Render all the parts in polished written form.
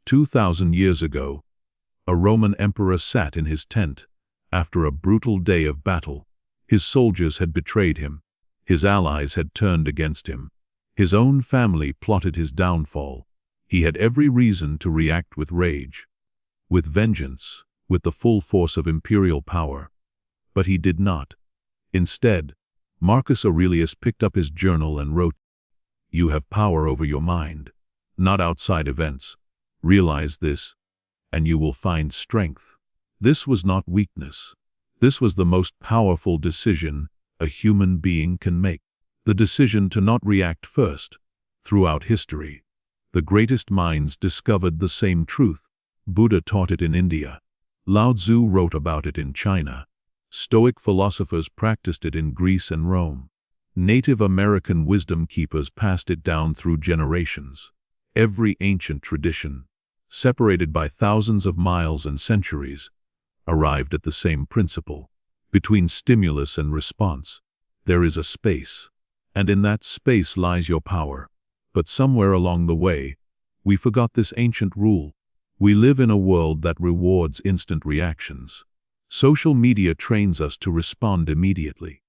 2,000 years ago, a Roman emperor sat in his tent after a brutal day of battle. His soldiers had betrayed him. His allies had turned against him. His own family plotted his downfall. He had every reason to react with rage, with vengeance, with the full force of imperial power. But he did not. Instead, Marcus Aurelius picked up his journal and wrote, "You have power over your mind, not outside events. Realize this, and you will find strength." This was not weakness. This was the most powerful decision a human being can make. The decision to not react first. Throughout history, the greatest minds discovered the same truth. Buddha taught it in India. Lao Tzu wrote about it in China. Stoic philosophers practiced it in Greece and Rome. Native American wisdom keepers passed it down through generations. Every ancient tradition, separated by thousands of miles and centuries, arrived at the same principle. Between stimulus and response, there is a space, and in that space lies your power. But somewhere along the way, we forgot this ancient rule. We live in a world that rewards instant reactions. Social media trains us to respond immediately.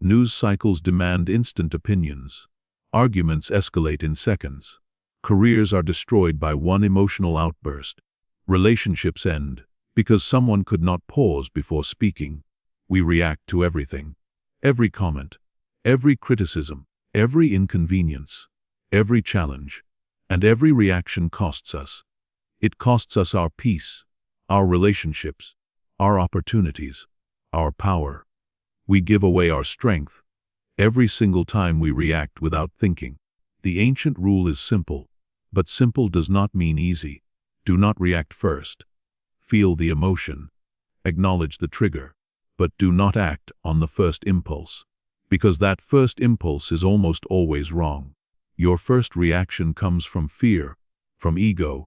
News cycles demand instant opinions. Arguments escalate in seconds. Careers are destroyed by one emotional outburst. Relationships end because someone could not pause before speaking. We react to everything. Every comment, every criticism, every inconvenience, every challenge, and every reaction costs us. It costs us our peace, our relationships, our opportunities, our power. We give away our strength every single time we react without thinking. The ancient rule is simple, but simple does not mean easy. Do not react first. Feel the emotion. Acknowledge the trigger. But do not act on the first impulse, because that first impulse is almost always wrong. Your first reaction comes from fear, from ego,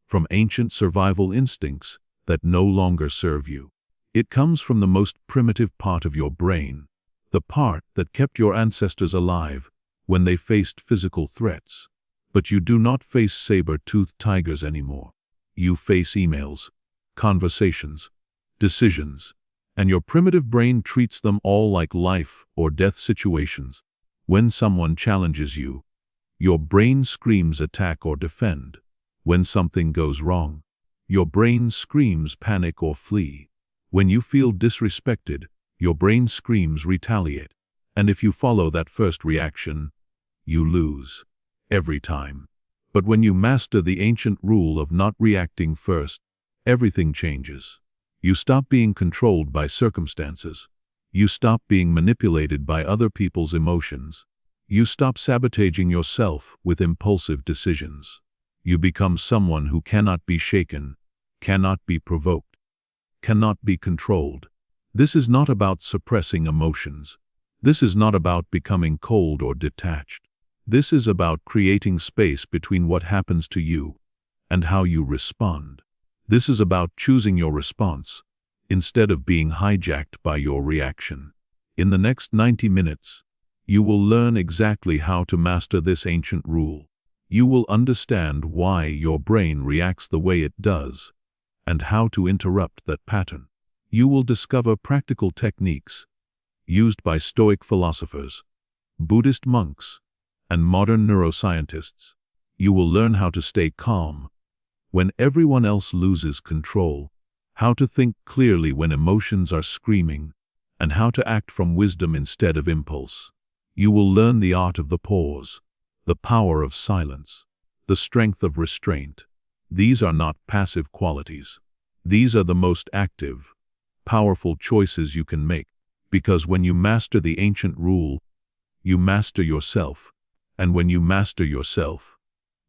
from ancient survival instincts that no longer serve you. It comes from the most primitive part of your brain, the part that kept your ancestors alive when they faced physical threats. But you do not face saber-toothed tigers anymore. You face emails, conversations, decisions, and your primitive brain treats them all like life or death situations. When someone challenges you, your brain screams attack or defend. When something goes wrong, your brain screams panic or flee. When you feel disrespected, your brain screams retaliate. And if you follow that first reaction, you lose. Every time. But when you master the ancient rule of not reacting first, everything changes. You stop being controlled by circumstances. You stop being manipulated by other people's emotions. You stop sabotaging yourself with impulsive decisions. You become someone who cannot be shaken, cannot be provoked, cannot be controlled. This is not about suppressing emotions. This is not about becoming cold or detached. This is about creating space between what happens to you and how you respond. This is about choosing your response instead of being hijacked by your reaction. In the next 90 minutes, you will learn exactly how to master this ancient rule. You will understand why your brain reacts the way it does and how to interrupt that pattern. You will discover practical techniques used by Stoic philosophers, Buddhist monks, and modern neuroscientists. You will learn how to stay calm when everyone else loses control, how to think clearly when emotions are screaming, and how to act from wisdom instead of impulse. You will learn the art of the pause, the power of silence, the strength of restraint. These are not passive qualities. These are the most active, powerful choices you can make, because when you master the ancient rule, you master yourself, and when you master yourself,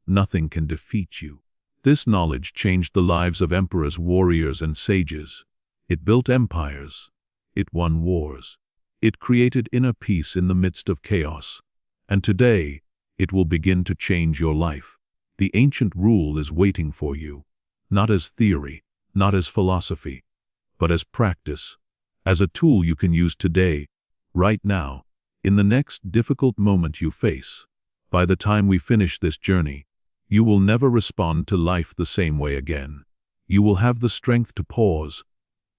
nothing can defeat you. This knowledge changed the lives of emperors, warriors, and sages. It built empires. It won wars. It created inner peace in the midst of chaos. And today, it will begin to change your life. The ancient rule is waiting for you, not as theory, not as philosophy, but as practice, as a tool you can use today, right now, in the next difficult moment you face. By the time we finish this journey, You will never respond to life the same way again. You will have the strength to pause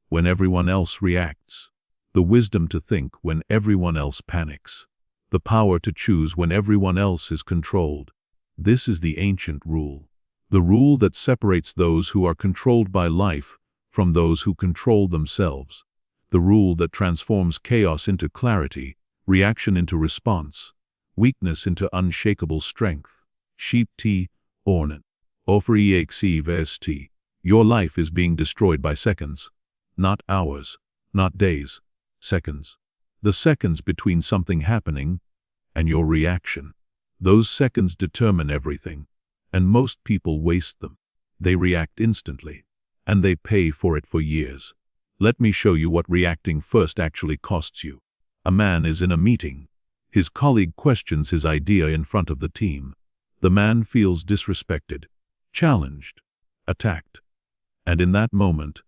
when everyone else reacts, the wisdom to think when everyone else panics, the power to choose when everyone else is controlled. This is the ancient rule, the rule that separates those who are controlled by life from those who control themselves, the rule that transforms chaos into clarity, reaction into response, weakness into unshakable strength. Sheep T. Ornan. Offer Your life is being destroyed by seconds, not hours, not days, seconds. The seconds between something happening and your reaction. Those seconds determine everything, and most people waste them. They react instantly, and they pay for it for years. Let me show you what reacting first actually costs you. A man is in a meeting. His colleague questions his idea in front of the team. The man feels disrespected, challenged, attacked. And in that moment,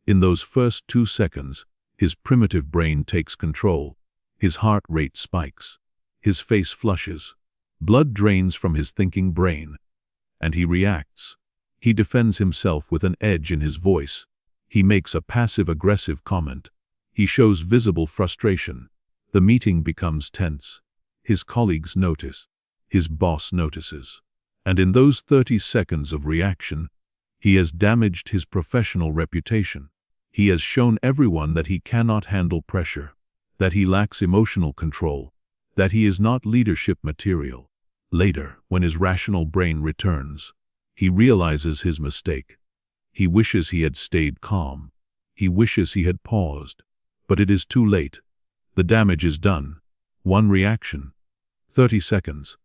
in those first 2 seconds, his primitive brain takes control. His heart rate spikes. His face flushes. Blood drains from his thinking brain. And he reacts. He defends himself with an edge in his voice. He makes a passive-aggressive comment. He shows visible frustration. The meeting becomes tense. His colleagues notice. His boss notices. And in those 30 seconds of reaction, he has damaged his professional reputation. He has shown everyone that he cannot handle pressure, that he lacks emotional control, that he is not leadership material. Later, when his rational brain returns, he realizes his mistake. He wishes he had stayed calm. He wishes he had paused. But it is too late. The damage is done. One reaction. 30 seconds.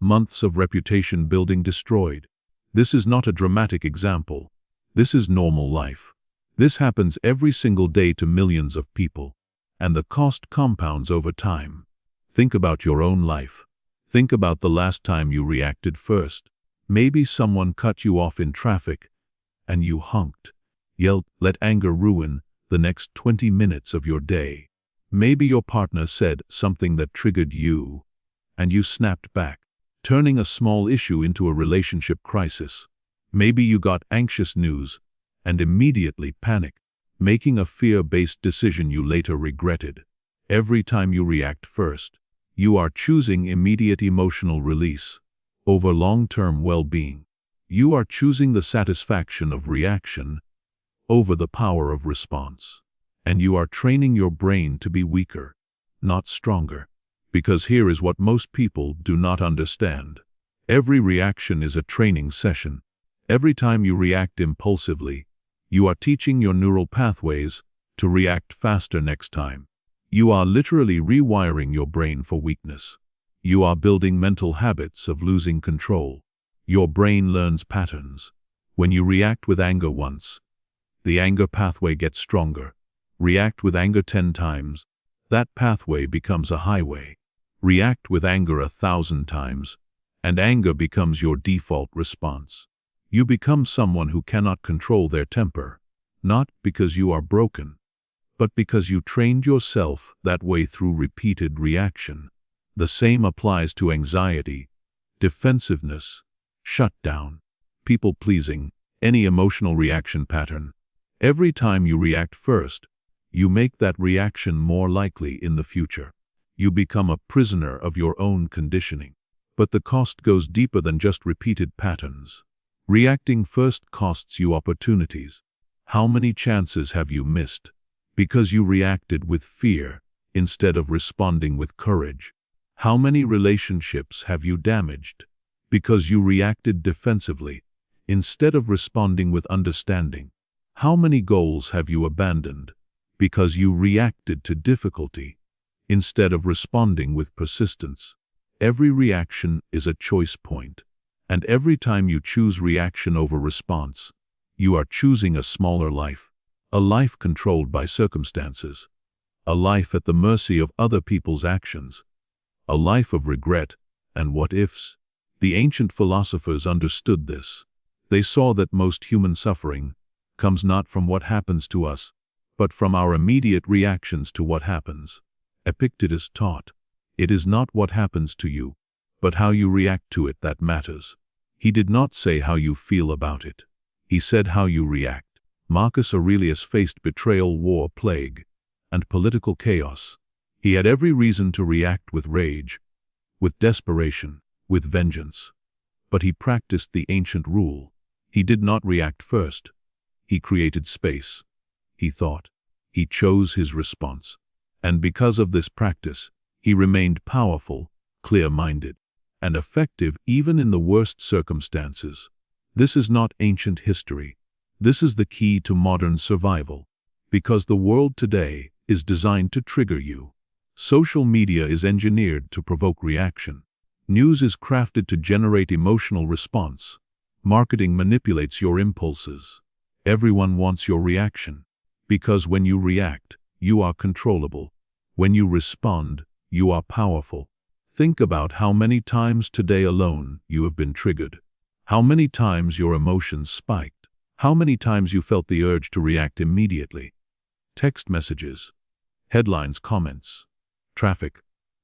Months of reputation building destroyed. This is not a dramatic example. This is normal life. This happens every single day to millions of people. And the cost compounds over time. Think about your own life. Think about the last time you reacted first. Maybe someone cut you off in traffic, and you honked, yelled, let anger ruin the next 20 minutes of your day. Maybe your partner said something that triggered you, and you snapped back, turning a small issue into a relationship crisis. Maybe you got anxious news and immediately panicked, making a fear-based decision you later regretted. Every time you react first, you are choosing immediate emotional release over long-term well-being. You are choosing the satisfaction of reaction over the power of response. And you are training your brain to be weaker, not stronger. Because here is what most people do not understand. Every reaction is a training session. Every time you react impulsively, you are teaching your neural pathways to react faster next time. You are literally rewiring your brain for weakness. You are building mental habits of losing control. Your brain learns patterns. When you react with anger once, the anger pathway gets stronger. React with anger 10 times, that pathway becomes a highway. React with anger 1,000 times, and anger becomes your default response. You become someone who cannot control their temper, not because you are broken, but because you trained yourself that way through repeated reaction. The same applies to anxiety, defensiveness, shutdown, people-pleasing, any emotional reaction pattern. Every time you react first, you make that reaction more likely in the future. You become a prisoner of your own conditioning. But the cost goes deeper than just repeated patterns. Reacting first costs you opportunities. How many chances have you missed because you reacted with fear instead of responding with courage? How many relationships have you damaged because you reacted defensively instead of responding with understanding? How many goals have you abandoned because you reacted to difficulty instead of responding with persistence? Every reaction is a choice point, and every time you choose reaction over response, you are choosing a smaller life, a life controlled by circumstances, a life at the mercy of other people's actions, a life of regret and what-ifs. The ancient philosophers understood this. They saw that most human suffering comes not from what happens to us, but from our immediate reactions to what happens. Epictetus taught, it is not what happens to you, but how you react to it that matters. He did not say how you feel about it. He said how you react. Marcus Aurelius faced betrayal, war, plague, and political chaos. He had every reason to react with rage, with desperation, with vengeance. But he practiced the ancient rule. He did not react first. He created space. He thought. He chose his response. And because of this practice, he remained powerful, clear-minded, and effective even in the worst circumstances. This is not ancient history. This is the key to modern survival. Because the world today is designed to trigger you. Social media is engineered to provoke reaction. News is crafted to generate emotional response. Marketing manipulates your impulses. Everyone wants your reaction. Because when you react, you are controllable. When you respond, you are powerful. Think about how many times today alone you have been triggered. How many times your emotions spiked. How many times you felt the urge to react immediately. Text messages, headlines, comments, traffic,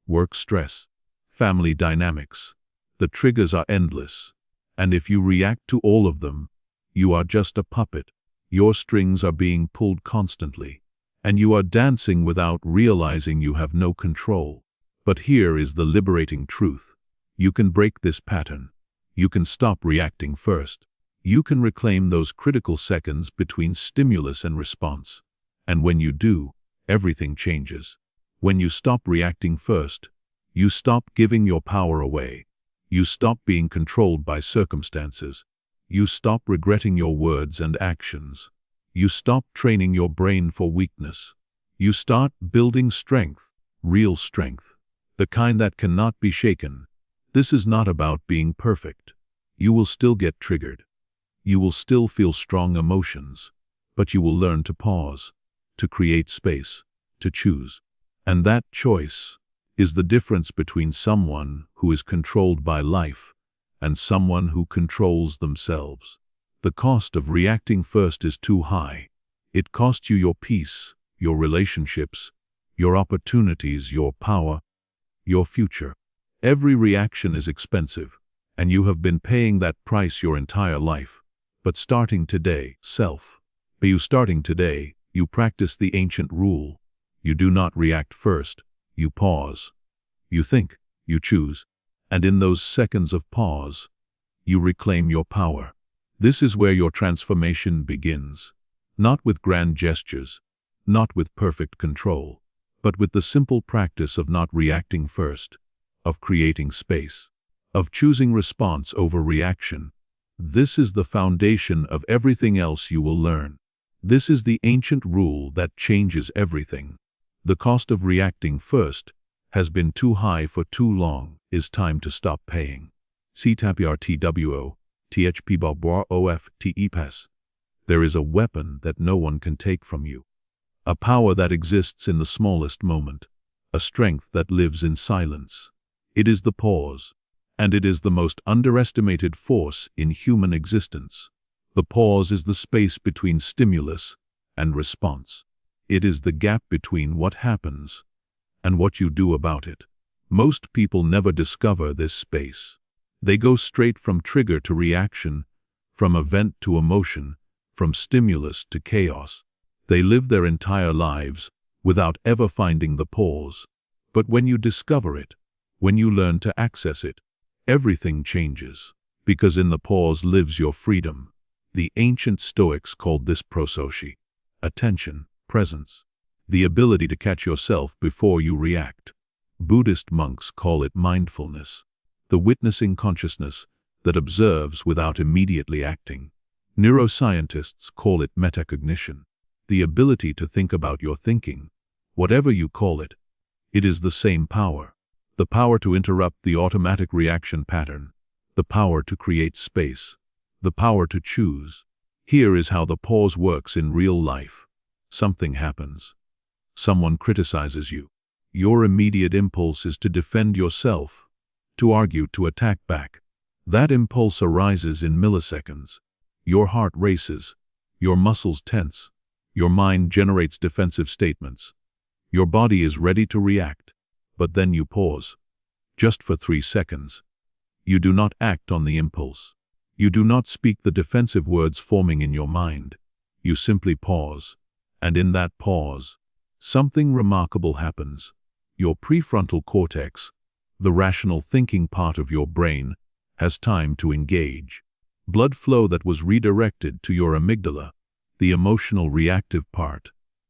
work stress, family dynamics. The triggers are endless. And if you react to all of them, you are just a puppet. Your strings are being pulled constantly. And you are dancing without realizing you have no control. But here is the liberating truth. You can break this pattern. You can stop reacting first. You can reclaim those critical seconds between stimulus and response. And when you do, everything changes. When you stop reacting first, you stop giving your power away. You stop being controlled by circumstances. You stop regretting your words and actions. You stop training your brain for weakness. You start building strength, real strength, the kind that cannot be shaken. This is not about being perfect. You will still get triggered. You will still feel strong emotions, but you will learn to pause, to create space, to choose. And that choice is the difference between someone who is controlled by life and someone who controls themselves. The cost of reacting first is too high. It costs you your peace, your relationships, your opportunities, your power, your future. Every reaction is expensive, and you have been paying that price your entire life. But starting today, you practice the ancient rule. You do not react first. You pause. You think. You choose. And in those seconds of pause, you reclaim your power. This is where your transformation begins. Not with grand gestures, not with perfect control, but with the simple practice of not reacting first, of creating space, of choosing response over reaction. This is the foundation of everything else you will learn. This is the ancient rule that changes everything. The cost of reacting first has been too high for too long. Is time to stop paying. CTAPRTWO, THPBOBROFTEPAS. There is a weapon that no one can take from you. A power that exists in the smallest moment. A strength that lives in silence. It is the pause. And it is the most underestimated force in human existence. The pause is the space between stimulus and response. It is the gap between what happens and what you do about it. Most people never discover this space. They go straight from trigger to reaction, from event to emotion, from stimulus to chaos. They live their entire lives without ever finding the pause. But when you discover it, when you learn to access it, everything changes. Because in the pause lives your freedom. The ancient Stoics called this prosochi, attention, presence, the ability to catch yourself before you react. Buddhist monks call it mindfulness, the witnessing consciousness that observes without immediately acting. Neuroscientists call it metacognition, the ability to think about your thinking. Whatever you call it, it is the same power. The power to interrupt the automatic reaction pattern, the power to create space, the power to choose. Here is how the pause works in real life. Something happens. Someone criticizes you. Your immediate impulse is to defend yourself, to argue, to attack back. That impulse arises in milliseconds. Your heart races, your muscles tense, your mind generates defensive statements. Your body is ready to react, but then you pause. Just for 3 seconds. You do not act on the impulse. You do not speak the defensive words forming in your mind. You simply pause. And in that pause, something remarkable happens. Your prefrontal cortex, the rational thinking part of your brain, has time to engage. Blood flow that was redirected to your amygdala, the emotional reactive part,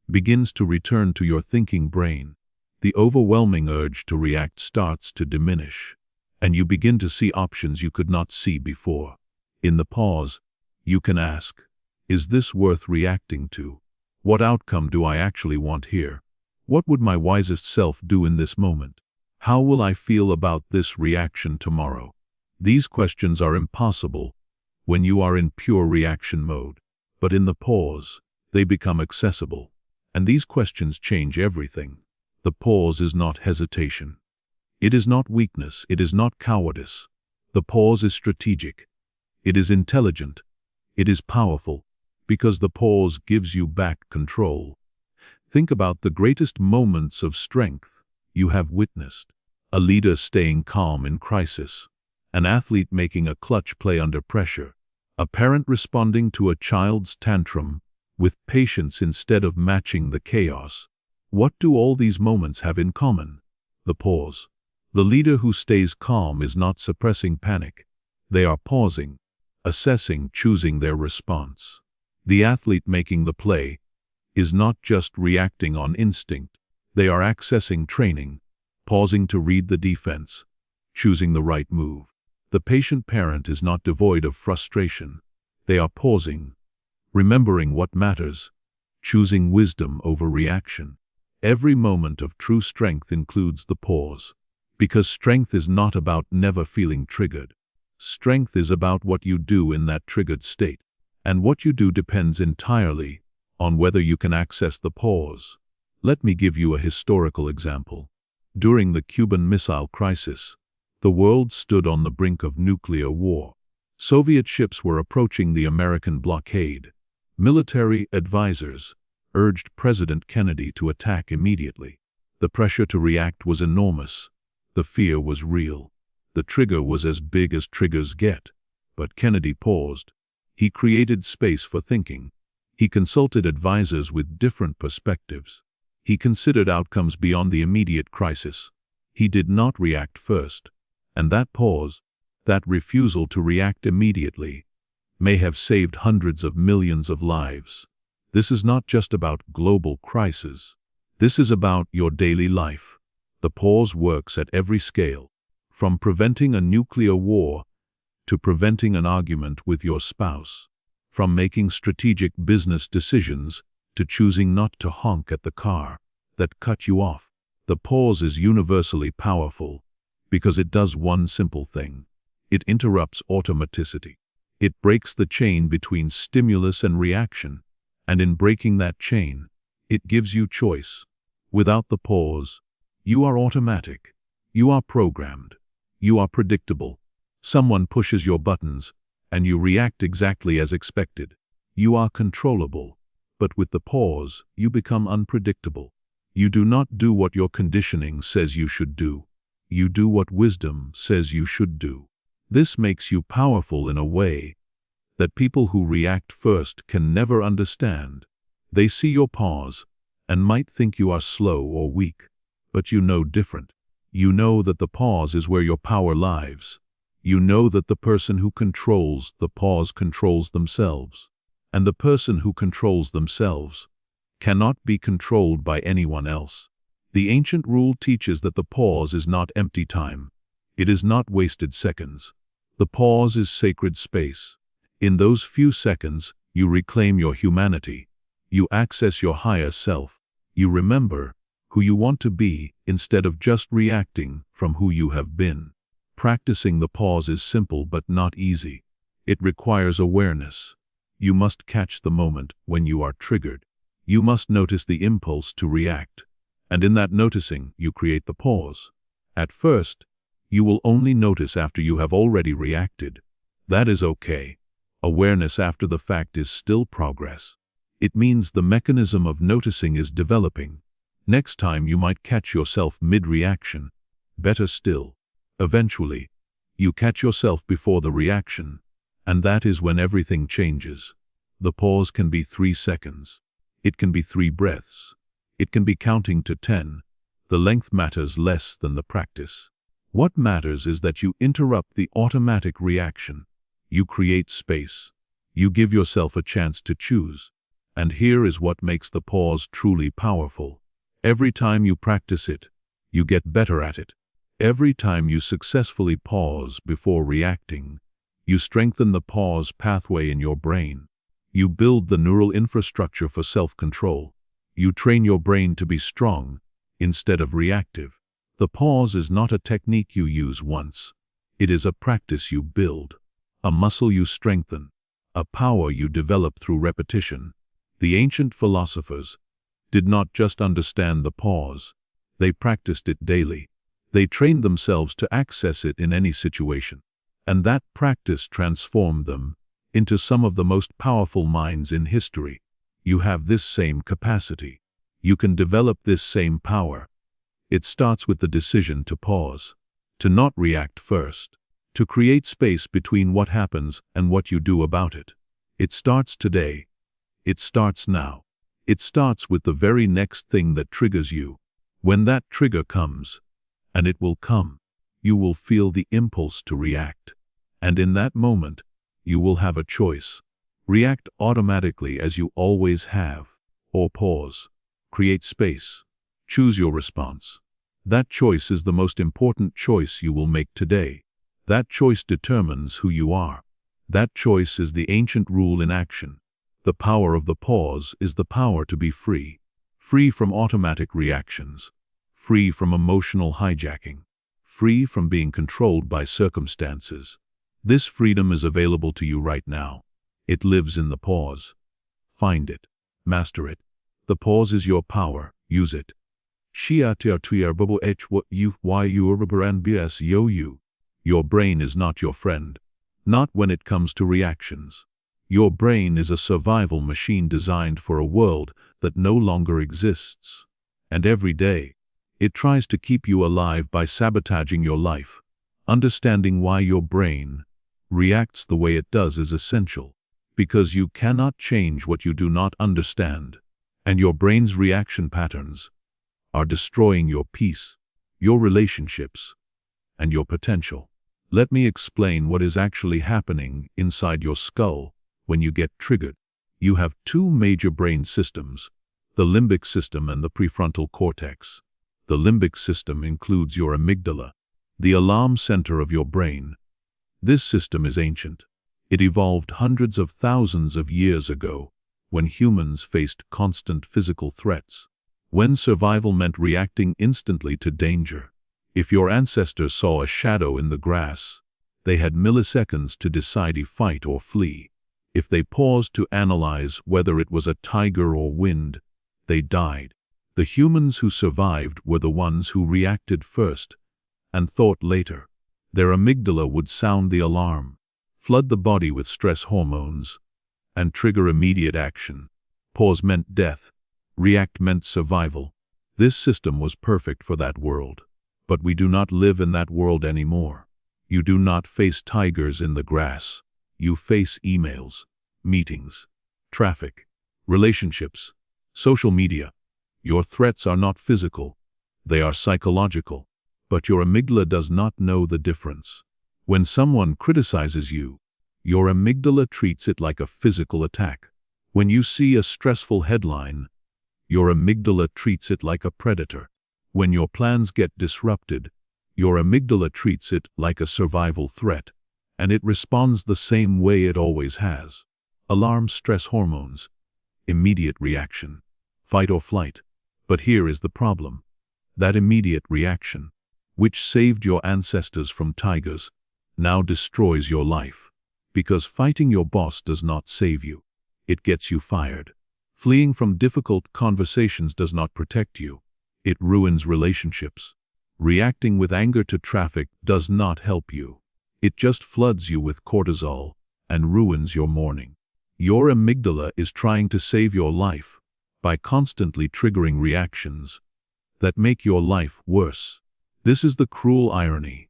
begins to return to your thinking brain. The overwhelming urge to react starts to diminish, and you begin to see options you could not see before. In the pause, you can ask, is this worth reacting to? What outcome do I actually want here? What would my wisest self do in this moment? How will I feel about this reaction tomorrow? These questions are impossible when you are in pure reaction mode, but in the pause, they become accessible. And these questions change everything. The pause is not hesitation. It is not weakness. It is not cowardice. The pause is strategic. It is intelligent. It is powerful, because the pause gives you back control. Think about the greatest moments of strength you have witnessed. A leader staying calm in crisis, an athlete making a clutch play under pressure, a parent responding to a child's tantrum with patience instead of matching the chaos. What do all these moments have in common? The pause. The leader who stays calm is not suppressing panic. They are pausing, assessing, choosing their response. The athlete making the play is not just reacting on instinct. They are accessing training, pausing to read the defense, choosing the right move. The patient parent is not devoid of frustration. They are pausing, remembering what matters, choosing wisdom over reaction. Every moment of true strength includes the pause, because strength is not about never feeling triggered. Strength is about what you do in that triggered state, and what you do depends entirely on whether you can access the pause. Let me give you a historical example. During the Cuban Missile Crisis, the world stood on the brink of nuclear war. Soviet ships were approaching the American blockade. Military advisors urged President Kennedy to attack immediately. The pressure to react was enormous. The fear was real. The trigger was as big as triggers get. But Kennedy paused. He created space for thinking. He consulted advisors with different perspectives. He considered outcomes beyond the immediate crisis. He did not react first. And that pause, that refusal to react immediately, may have saved hundreds of millions of lives. This is not just about global crises. This is about your daily life. The pause works at every scale, from preventing a nuclear war to preventing an argument with your spouse, from making strategic business decisions to choosing not to honk at the car that cut you off. The pause is universally powerful because it does one simple thing. It interrupts automaticity. It breaks the chain between stimulus and reaction, and in breaking that chain, it gives you choice. Without the pause, you are automatic. You are programmed. You are predictable. Someone pushes your buttons, and you react exactly as expected. You are controllable. But with the pause, you become unpredictable. You do not do what your conditioning says you should do. You do what wisdom says you should do. This makes you powerful in a way that people who react first can never understand. They see your pause and might think you are slow or weak, but you know different. You know that the pause is where your power lies. You know that the person who controls the pause controls themselves, and the person who controls themselves cannot be controlled by anyone else. The ancient rule teaches that the pause is not empty time. It is not wasted seconds. The pause is sacred space. In those few seconds, you reclaim your humanity. You access your higher self. You remember who you want to be instead of just reacting from who you have been. Practicing the pause is simple but not easy. It requires awareness. You must catch the moment when you are triggered. You must notice the impulse to react. And in that noticing, you create the pause. At first, you will only notice after you have already reacted. That is okay. Awareness after the fact is still progress. It means the mechanism of noticing is developing. Next time you might catch yourself mid-reaction. Better still, eventually, you catch yourself before the reaction, And that is when everything changes. The pause can be 3 seconds. It can be 3 breaths. It can be counting to 10. The length matters less than the practice. What matters is that you interrupt the automatic reaction. You create space. You give yourself a chance to choose. And here is what makes the pause truly powerful. Every time you practice it, you get better at it. Every time you successfully pause before reacting, you strengthen the pause pathway in your brain. You build the neural infrastructure for self-control. You train your brain to be strong instead of reactive. The pause is not a technique you use once. It is a practice you build, a muscle you strengthen, a power you develop through repetition. The ancient philosophers did not just understand the pause. They practiced it daily. They trained themselves to access it in any situation. And that practice transformed them into some of the most powerful minds in history. You have this same capacity. You can develop this same power. It starts with the decision to pause, to not react first, to create space between what happens and what you do about it. It starts today. It starts now. It starts with the very next thing that triggers you. When that trigger comes, and it will come, you will feel the impulse to react. And in that moment, you will have a choice. React automatically as you always have, or pause. Create space. Choose your response. That choice is the most important choice you will make today. That choice determines who you are. That choice is the ancient rule in action. The power of the pause is the power to be free. Free from automatic reactions. Free from emotional hijacking. Free from being controlled by circumstances. This freedom is available to you right now. It lives in the pause. Find it. Master it. The pause is your power. Use it. Your brain is not your friend. Not when it comes to reactions. Your brain is a survival machine designed for a world that no longer exists. And every day, it tries to keep you alive by sabotaging your life. Understanding why your brain reacts the way it does is essential, because you cannot change what you do not understand. And your brain's reaction patterns are destroying your peace, your relationships, and your potential. Let me explain what is actually happening inside your skull when you get triggered. You have 2 major brain systems, the limbic system and the prefrontal cortex. The limbic system includes your amygdala, the alarm center of your brain. This system is ancient. It evolved hundreds of thousands of years ago, when humans faced constant physical threats. When survival meant reacting instantly to danger. If your ancestors saw a shadow in the grass, they had milliseconds to decide if fight or flee. If they paused to analyze whether it was a tiger or wind, they died. The humans who survived were the ones who reacted first and thought later. Their amygdala would sound the alarm, flood the body with stress hormones, and trigger immediate action. Pause meant death. React meant survival. This system was perfect for that world. But we do not live in that world anymore. You do not face tigers in the grass. You face emails, meetings, traffic, relationships, social media. Your threats are not physical. They are psychological. But your amygdala does not know the difference. When someone criticizes you, your amygdala treats it like a physical attack. When you see a stressful headline, your amygdala treats it like a predator. When your plans get disrupted, your amygdala treats it like a survival threat, and it responds the same way it always has. Alarm, stress hormones, immediate reaction, fight or flight. But here is the problem. That immediate reaction, which saved your ancestors from tigers, now destroys your life. Because fighting your boss does not save you. It gets you fired. Fleeing from difficult conversations does not protect you. It ruins relationships. Reacting with anger to traffic does not help you. It just floods you with cortisol and ruins your morning. Your amygdala is trying to save your life by constantly triggering reactions that make your life worse. This is the cruel irony.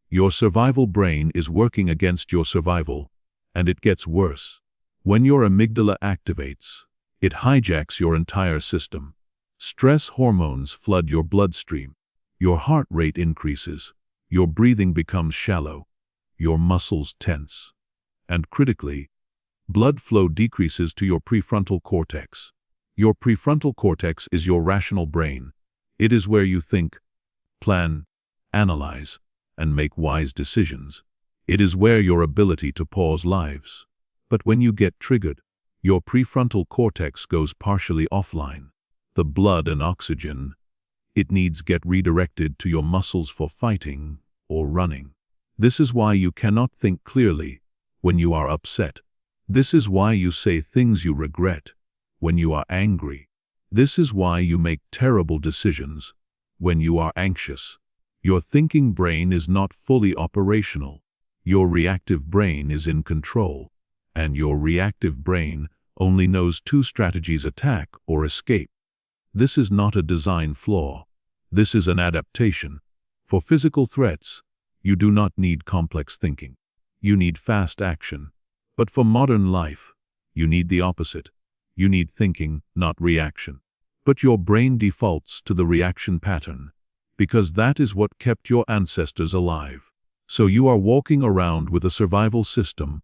Your survival brain is working against your survival, And it gets worse. When your amygdala activates, it hijacks your entire system. Stress hormones flood your bloodstream. Your heart rate increases. Your breathing becomes shallow. Your muscles tense. And critically, blood flow decreases to your prefrontal cortex. Your prefrontal cortex is your rational brain. It is where you think, plan, analyze, and make wise decisions. It is where your ability to pause lives. But when you get triggered, your prefrontal cortex goes partially offline. The blood and oxygen it needs get redirected to your muscles for fighting or running. This is why you cannot think clearly when you are upset. This is why you say things you regret when you are angry. This is why you make terrible decisions when you are anxious. Your thinking brain is not fully operational. Your reactive brain is in control. And your reactive brain only knows two strategies: attack or escape. This is not a design flaw. This is an adaptation. For physical threats, you do not need complex thinking. You need fast action. But for modern life, you need the opposite. You need thinking, not reaction. But your brain defaults to the reaction pattern, because that is what kept your ancestors alive. So you are walking around with a survival system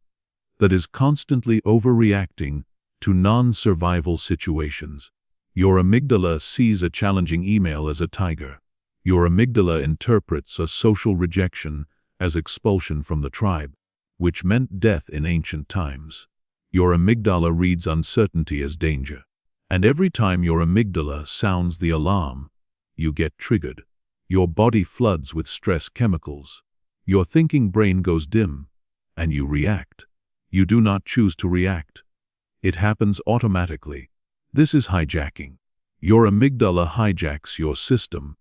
that is constantly overreacting to non-survival situations. Your amygdala sees a challenging email as a tiger. Your amygdala interprets a social rejection as expulsion from the tribe, which meant death in ancient times. Your amygdala reads uncertainty as danger. And every time your amygdala sounds the alarm, you get triggered. Your body floods with stress chemicals. Your thinking brain goes dim, and you react. You do not choose to react. It happens automatically. This is hijacking. Your amygdala hijacks your system,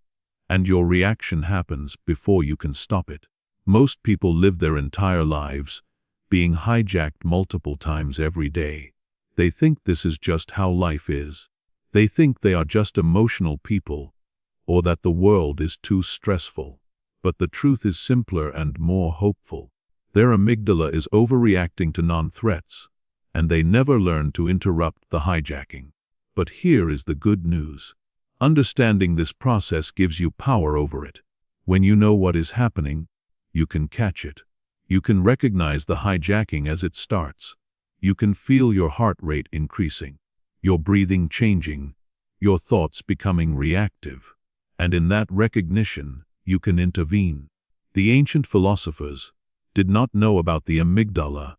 and your reaction happens before you can stop it. Most people live their entire lives being hijacked multiple times every day. They think this is just how life is. They think they are just emotional people, or that the world is too stressful. But the truth is simpler and more hopeful. Their amygdala is overreacting to non-threats, and they never learn to interrupt the hijacking. But here is the good news. Understanding this process gives you power over it. When you know what is happening, you can catch it. You can recognize the hijacking as it starts. You can feel your heart rate increasing, your breathing changing, your thoughts becoming reactive. And in that recognition, you can intervene. The ancient philosophers did not know about the amygdala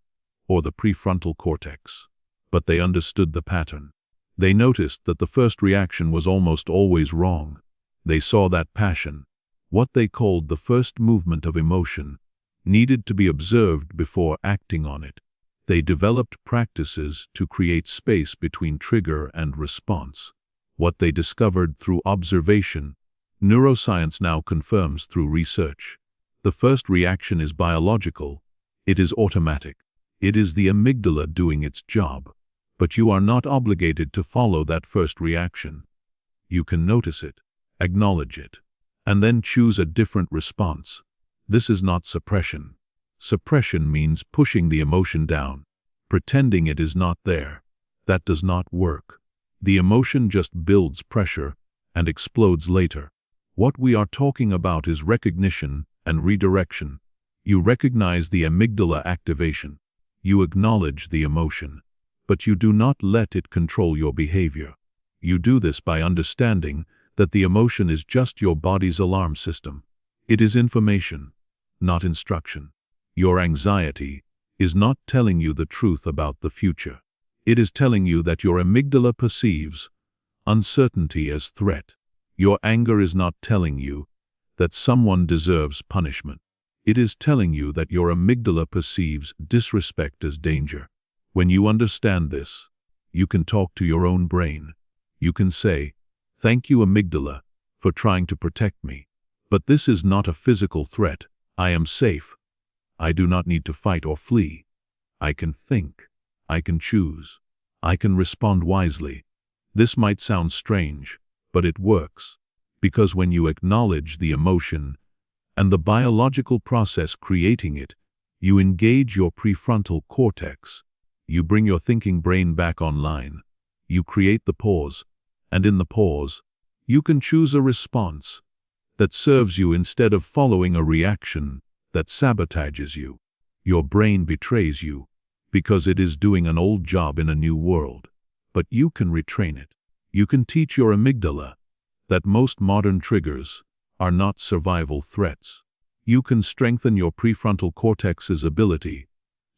or the prefrontal cortex, but they understood the pattern. They noticed that the first reaction was almost always wrong. They saw that passion, what they called the first movement of emotion, needed to be observed before acting on it. They developed practices to create space between trigger and response. What they discovered through observation, neuroscience now confirms through research. The first reaction is biological. It is automatic. It is the amygdala doing its job. But you are not obligated to follow that first reaction. You can notice it, acknowledge it, and then choose a different response. This is not suppression. Suppression means pushing the emotion down, pretending it is not there. That does not work. The emotion just builds pressure and explodes later. What we are talking about is recognition and redirection. You recognize the amygdala activation. You acknowledge the emotion, but you do not let it control your behavior. You do this by understanding that the emotion is just your body's alarm system. It is information, not instruction. Your anxiety is not telling you the truth about the future. It is telling you that your amygdala perceives uncertainty as threat. Your anger is not telling you that someone deserves punishment. It is telling you that your amygdala perceives disrespect as danger. When you understand this, you can talk to your own brain. You can say, "Thank you, amygdala, for trying to protect me. But this is not a physical threat. I am safe. I do not need to fight or flee. I can think. I can choose. I can respond wisely." This might sound strange, but it works. Because when you acknowledge the emotion and the biological process creating it, You engage your prefrontal cortex. You bring your thinking brain back online. You create the pause, and in the pause, you can choose a response that serves you instead of following a reaction that sabotages you. Your brain betrays you because it is doing an old job in a new world, but you can retrain it. You can teach your amygdala that most modern triggers are not survival threats. You can strengthen your prefrontal cortex's ability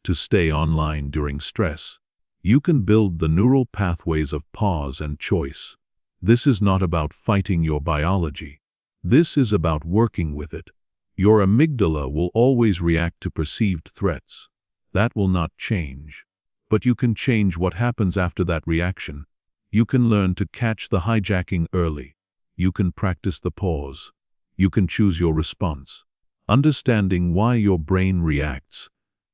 to stay online during stress. You can build the neural pathways of pause and choice. This is not about fighting your biology. This is about working with it. Your amygdala will always react to perceived threats. That will not change. But you can change what happens after that reaction. You can learn to catch the hijacking early. You can practice the pause. You can choose your response. Understanding why your brain reacts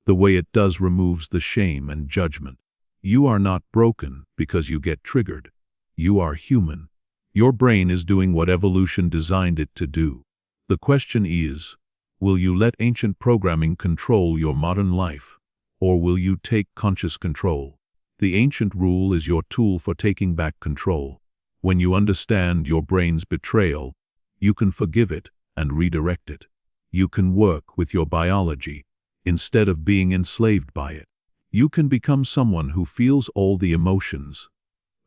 the way it does removes the shame and judgment. You are not broken because you get triggered. You are human. Your brain is doing what evolution designed it to do. The question is, will you let ancient programming control your modern life, or will you take conscious control? The ancient rule is your tool for taking back control. When you understand your brain's betrayal, you can forgive it and redirect it. You can work with your biology instead of being enslaved by it. You can become someone who feels all the emotions,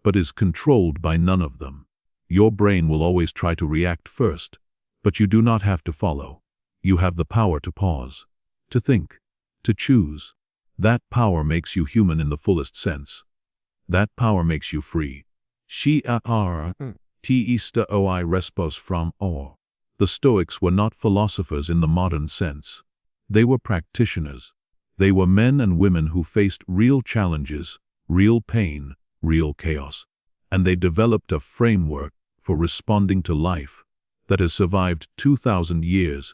but is controlled by none of them. Your brain will always try to react first, but you do not have to follow. You have the power to pause, to think, to choose. That power makes you human in the fullest sense. That power makes you free. Te stoi respos from or. The Stoics were not philosophers in the modern sense. They were practitioners. They were men and women who faced real challenges, real pain, real chaos. And they developed a framework for responding to life that has survived 2,000 years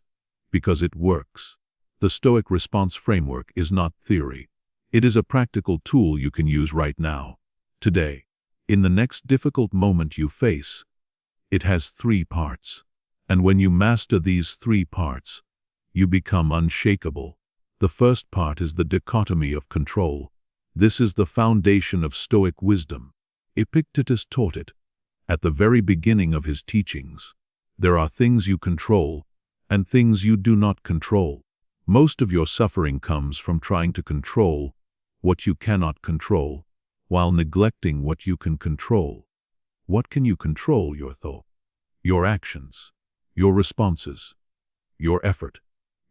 because it works. The Stoic response framework is not theory. It is a practical tool you can use right now, today, in the next difficult moment you face. It has 3 parts. And when you master these 3 parts, you become unshakable. The first part is the dichotomy of control. This is the foundation of Stoic wisdom. Epictetus taught it at the very beginning of his teachings. There are things you control and things you do not control. Most of your suffering comes from trying to control what you cannot control, while neglecting what you can control. What can you control? Your thought, your actions, your responses, your effort,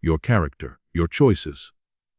your character, your choices.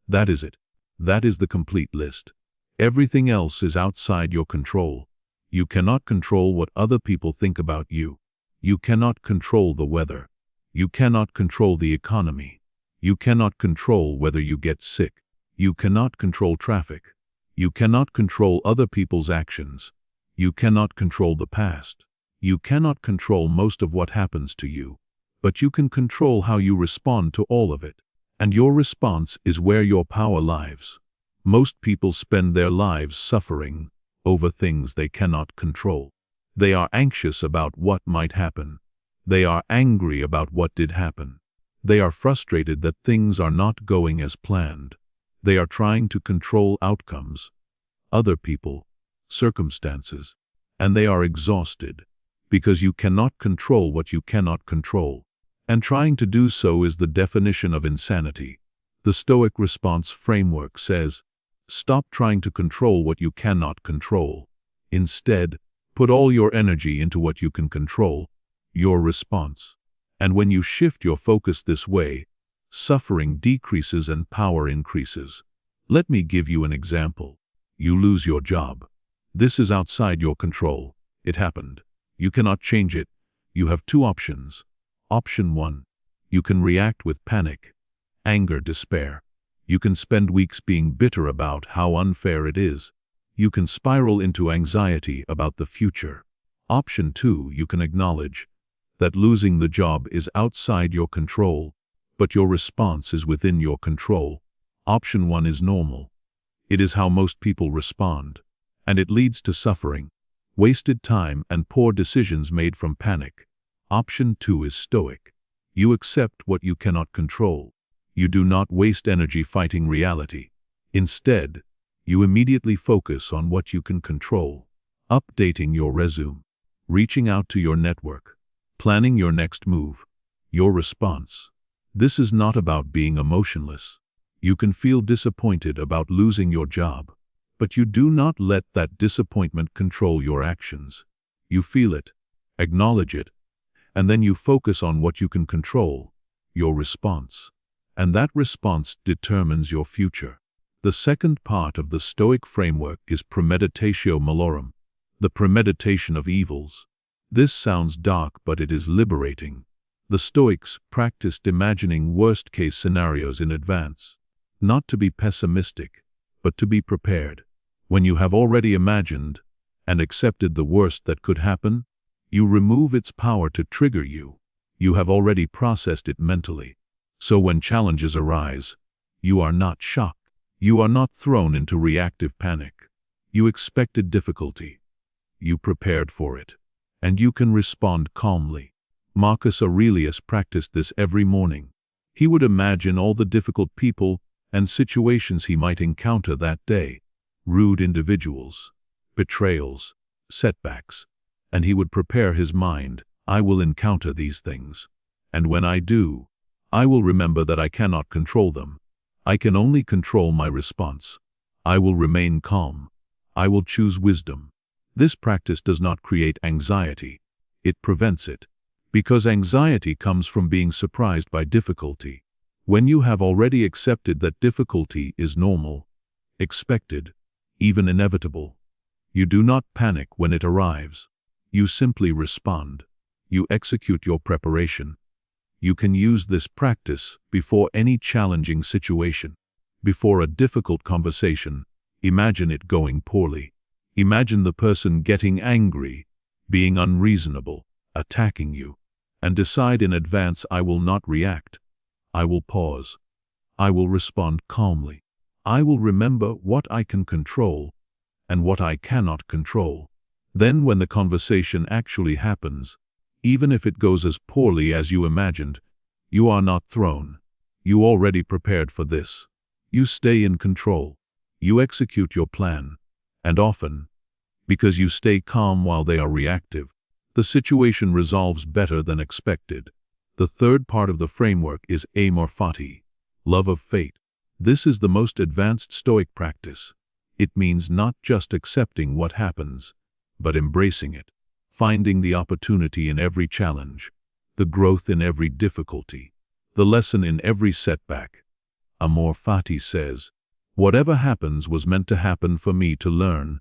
That is it. That is the complete list. Everything else is outside your control. You cannot control what other people think about you. You cannot control the weather. You cannot control the economy. You cannot control whether you get sick. You cannot control traffic. You cannot control other people's actions. You cannot control the past. You cannot control most of what happens to you. But you can control how you respond to all of it. And your response is where your power lies. Most people spend their lives suffering over things they cannot control. They are anxious about what might happen. They are angry about what did happen. They are frustrated that things are not going as planned. They are trying to control outcomes, other people, circumstances, and they are exhausted because you cannot control what you cannot control. And trying to do so is the definition of insanity. The Stoic response framework says, stop trying to control what you cannot control. Instead, put all your energy into what you can control, your response. And when you shift your focus this way, suffering decreases and power increases. Let me give you an example. You lose your job. This is outside your control. It happened. You cannot change it. You have 2 options. Option 1. You can react with panic, anger, despair. You can spend weeks being bitter about how unfair it is. You can spiral into anxiety about the future. Option 2. You can acknowledge that losing the job is outside your control, but your response is within your control. Option 1 is normal. It is how most people respond, and it leads to suffering, wasted time, and poor decisions made from panic. Option 2 is Stoic. You accept what you cannot control. You do not waste energy fighting reality. Instead, you immediately focus on what you can control, updating your resume, reaching out to your network, planning your next move, your response. This is not about being emotionless. You can feel disappointed about losing your job, but you do not let that disappointment control your actions. You feel it, acknowledge it, and then you focus on what you can control, your response. And that response determines your future. The second part of the Stoic framework is premeditatio malorum, the premeditation of evils. This sounds dark, but it is liberating. The Stoics practiced imagining worst-case scenarios in advance, not to be pessimistic, but to be prepared. When you have already imagined and accepted the worst that could happen, you remove its power to trigger you. You have already processed it mentally. So when challenges arise, you are not shocked. You are not thrown into reactive panic. You expected difficulty. You prepared for it. And you can respond calmly. Marcus Aurelius practiced this every morning. He would imagine all the difficult people and situations he might encounter that day, rude individuals, betrayals, setbacks, and he would prepare his mind. I will encounter these things. And when I do, I will remember that I cannot control them. I can only control my response. I will remain calm. I will choose wisdom. This practice does not create anxiety. It prevents it. Because anxiety comes from being surprised by difficulty. When you have already accepted that difficulty is normal, expected, even inevitable, you do not panic when it arrives. You simply respond. You execute your preparation. You can use this practice before any challenging situation. Before a difficult conversation, imagine it going poorly. Imagine the person getting angry, being unreasonable, attacking you, and decide in advance, I will not react. I will pause. I will respond calmly. I will remember what I can control and what I cannot control. Then when the conversation actually happens, even if it goes as poorly as you imagined, you are not thrown. You already prepared for this. You stay in control. You execute your plan. And often, because you stay calm while they are reactive, the situation resolves better than expected. The third part of the framework is amor fati, love of fate. This is the most advanced Stoic practice. It means not just accepting what happens, but embracing it. Finding the opportunity in every challenge, the growth in every difficulty, the lesson in every setback. Amor fati says, whatever happens was meant to happen for me to learn,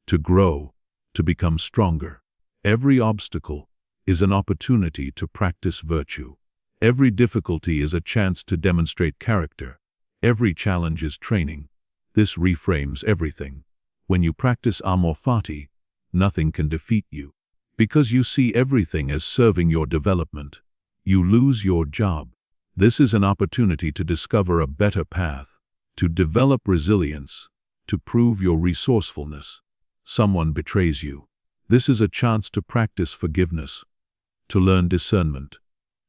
to grow, to become stronger. Every obstacle is an opportunity to practice virtue. Every difficulty is a chance to demonstrate character. Every challenge is training. This reframes everything. When you practice amor fati, nothing can defeat you. Because you see everything as serving your development, you lose your job. This is an opportunity to discover a better path, to develop resilience, to prove your resourcefulness. Someone betrays you. This is a chance to practice forgiveness, to learn discernment,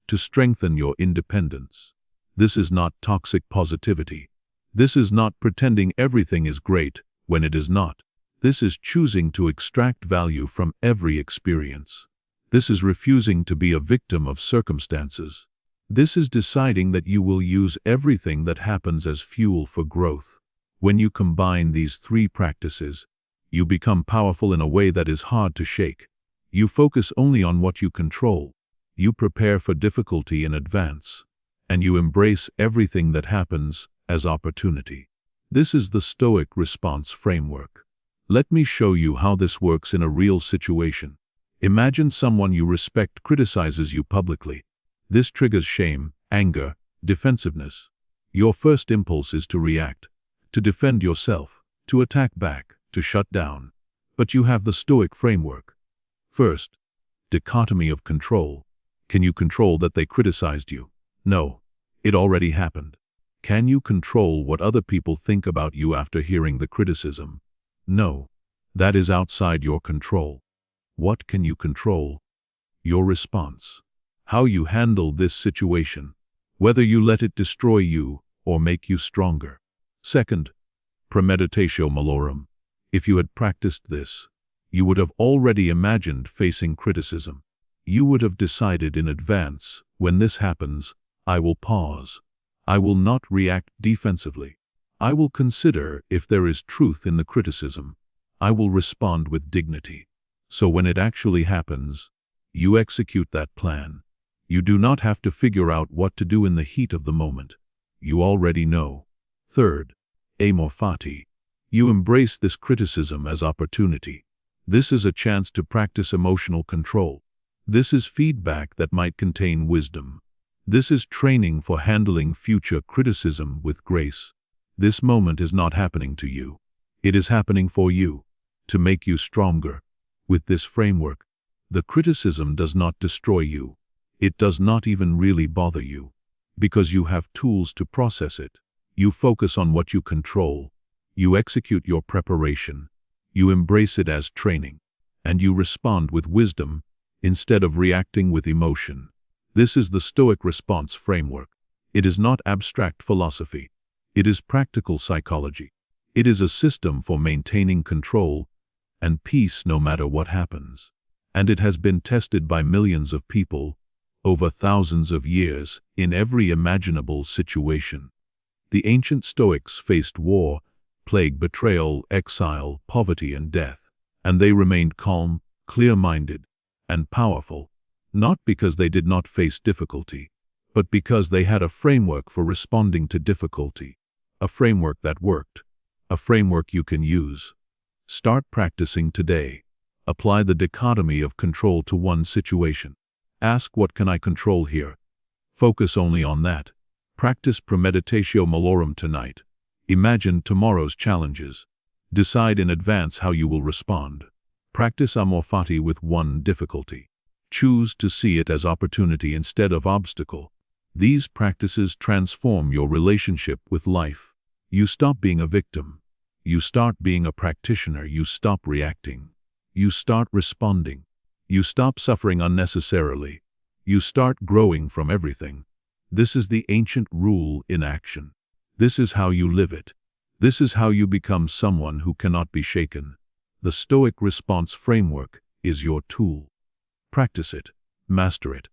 to strengthen your independence. This is not toxic positivity. This is not pretending everything is great when it is not. This is choosing to extract value from every experience. This is refusing to be a victim of circumstances. This is deciding that you will use everything that happens as fuel for growth. When you combine these three practices, you become powerful in a way that is hard to shake. You focus only on what you control. You prepare for difficulty in advance. And you embrace everything that happens as opportunity. This is the Stoic response framework. Let me show you how this works in a real situation. Imagine someone you respect criticizes you publicly. This triggers shame, anger, defensiveness. Your first impulse is to react, to defend yourself, to attack back, to shut down. But you have the Stoic framework. First, dichotomy of control. Can you control that they criticized you? No, it already happened. Can you control what other people think about you after hearing the criticism? No, that is outside your control. What can you control? Your response. How you handle this situation. whether you let it destroy you or make you stronger. Second, premeditatio malorum. If you had practiced this, you would have already imagined facing criticism. You would have decided in advance, when this happens, I will pause. I will not react defensively. I will consider if there is truth in the criticism. I will respond with dignity. So when it actually happens, you execute that plan. You do not have to figure out what to do in the heat of the moment. You already know. Third, amor fati. You embrace this criticism as opportunity. This is a chance to practice emotional control. This is feedback that might contain wisdom. This is training for handling future criticism with grace. This moment is not happening to you. It is happening for you, to make you stronger. With this framework, the criticism does not destroy you. It does not even really bother you, because you have tools to process it. You focus on what you control. You execute your preparation. You embrace it as training. And you respond with wisdom instead of reacting with emotion. This is the Stoic response framework. It is not abstract philosophy. It is practical psychology. It is a system for maintaining control and peace no matter what happens. And it has been tested by millions of people over thousands of years in every imaginable situation. The ancient Stoics faced war, plague, betrayal, exile, poverty, and death. And they remained calm, clear-minded, and powerful, not because they did not face difficulty, but because they had a framework for responding to difficulty. A framework that worked. A framework you can use. Start practicing today. Apply the dichotomy of control to one situation. Ask, what can I control here? Focus only on that. Practice premeditatio malorum tonight. Imagine tomorrow's challenges. Decide in advance how you will respond. Practice amor fati with one difficulty. Choose to see it as opportunity instead of obstacle. These practices transform your relationship with life. You stop being a victim. You start being a practitioner. You stop reacting. You start responding. You stop suffering unnecessarily. You start growing from everything. This is the ancient rule in action. This is how you live it. This is how you become someone who cannot be shaken. The Stoic response framework is your tool. Practice it, master it,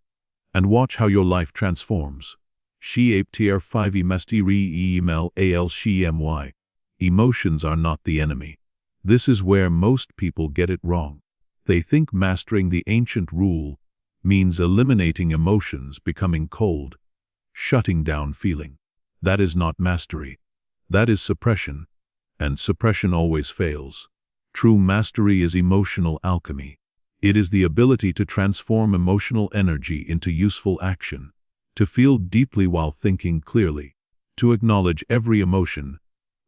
and watch how your life transforms. She-aptr 5 email al-shmy. Emotions are not the enemy. This is where most people get it wrong. They think mastering the ancient rule means eliminating emotions, becoming cold, shutting down feeling. That is not mastery. That is suppression, and suppression always fails. True mastery is emotional alchemy. It is the ability to transform emotional energy into useful action, to feel deeply while thinking clearly, to acknowledge every emotion,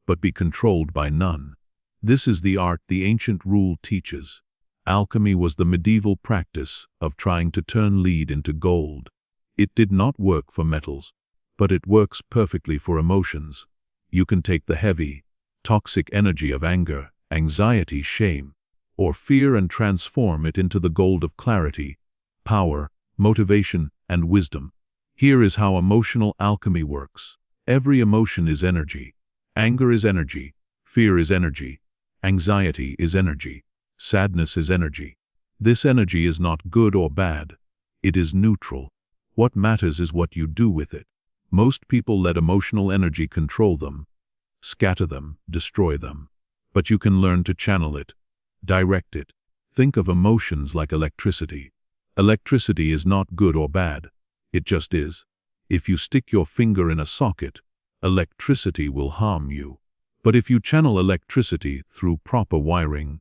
but be controlled by none. This is the art the ancient rule teaches. Alchemy was the medieval practice of trying to turn lead into gold. It did not work for metals, but it works perfectly for emotions. You can take the heavy, toxic energy of anger, anxiety, shame, or fear and transform it into the gold of clarity, power, motivation, and wisdom. Here is how emotional alchemy works. Every emotion is energy. Anger is energy. Fear is energy. Anxiety is energy. Sadness is energy. This energy is not good or bad. It is neutral. What matters is what you do with it. Most people let emotional energy control them, scatter them, destroy them. But you can learn to channel it, direct it. Think of emotions like electricity. Electricity is not good or bad. It just is. If you stick your finger in a socket, electricity will harm you. But if you channel electricity through proper wiring,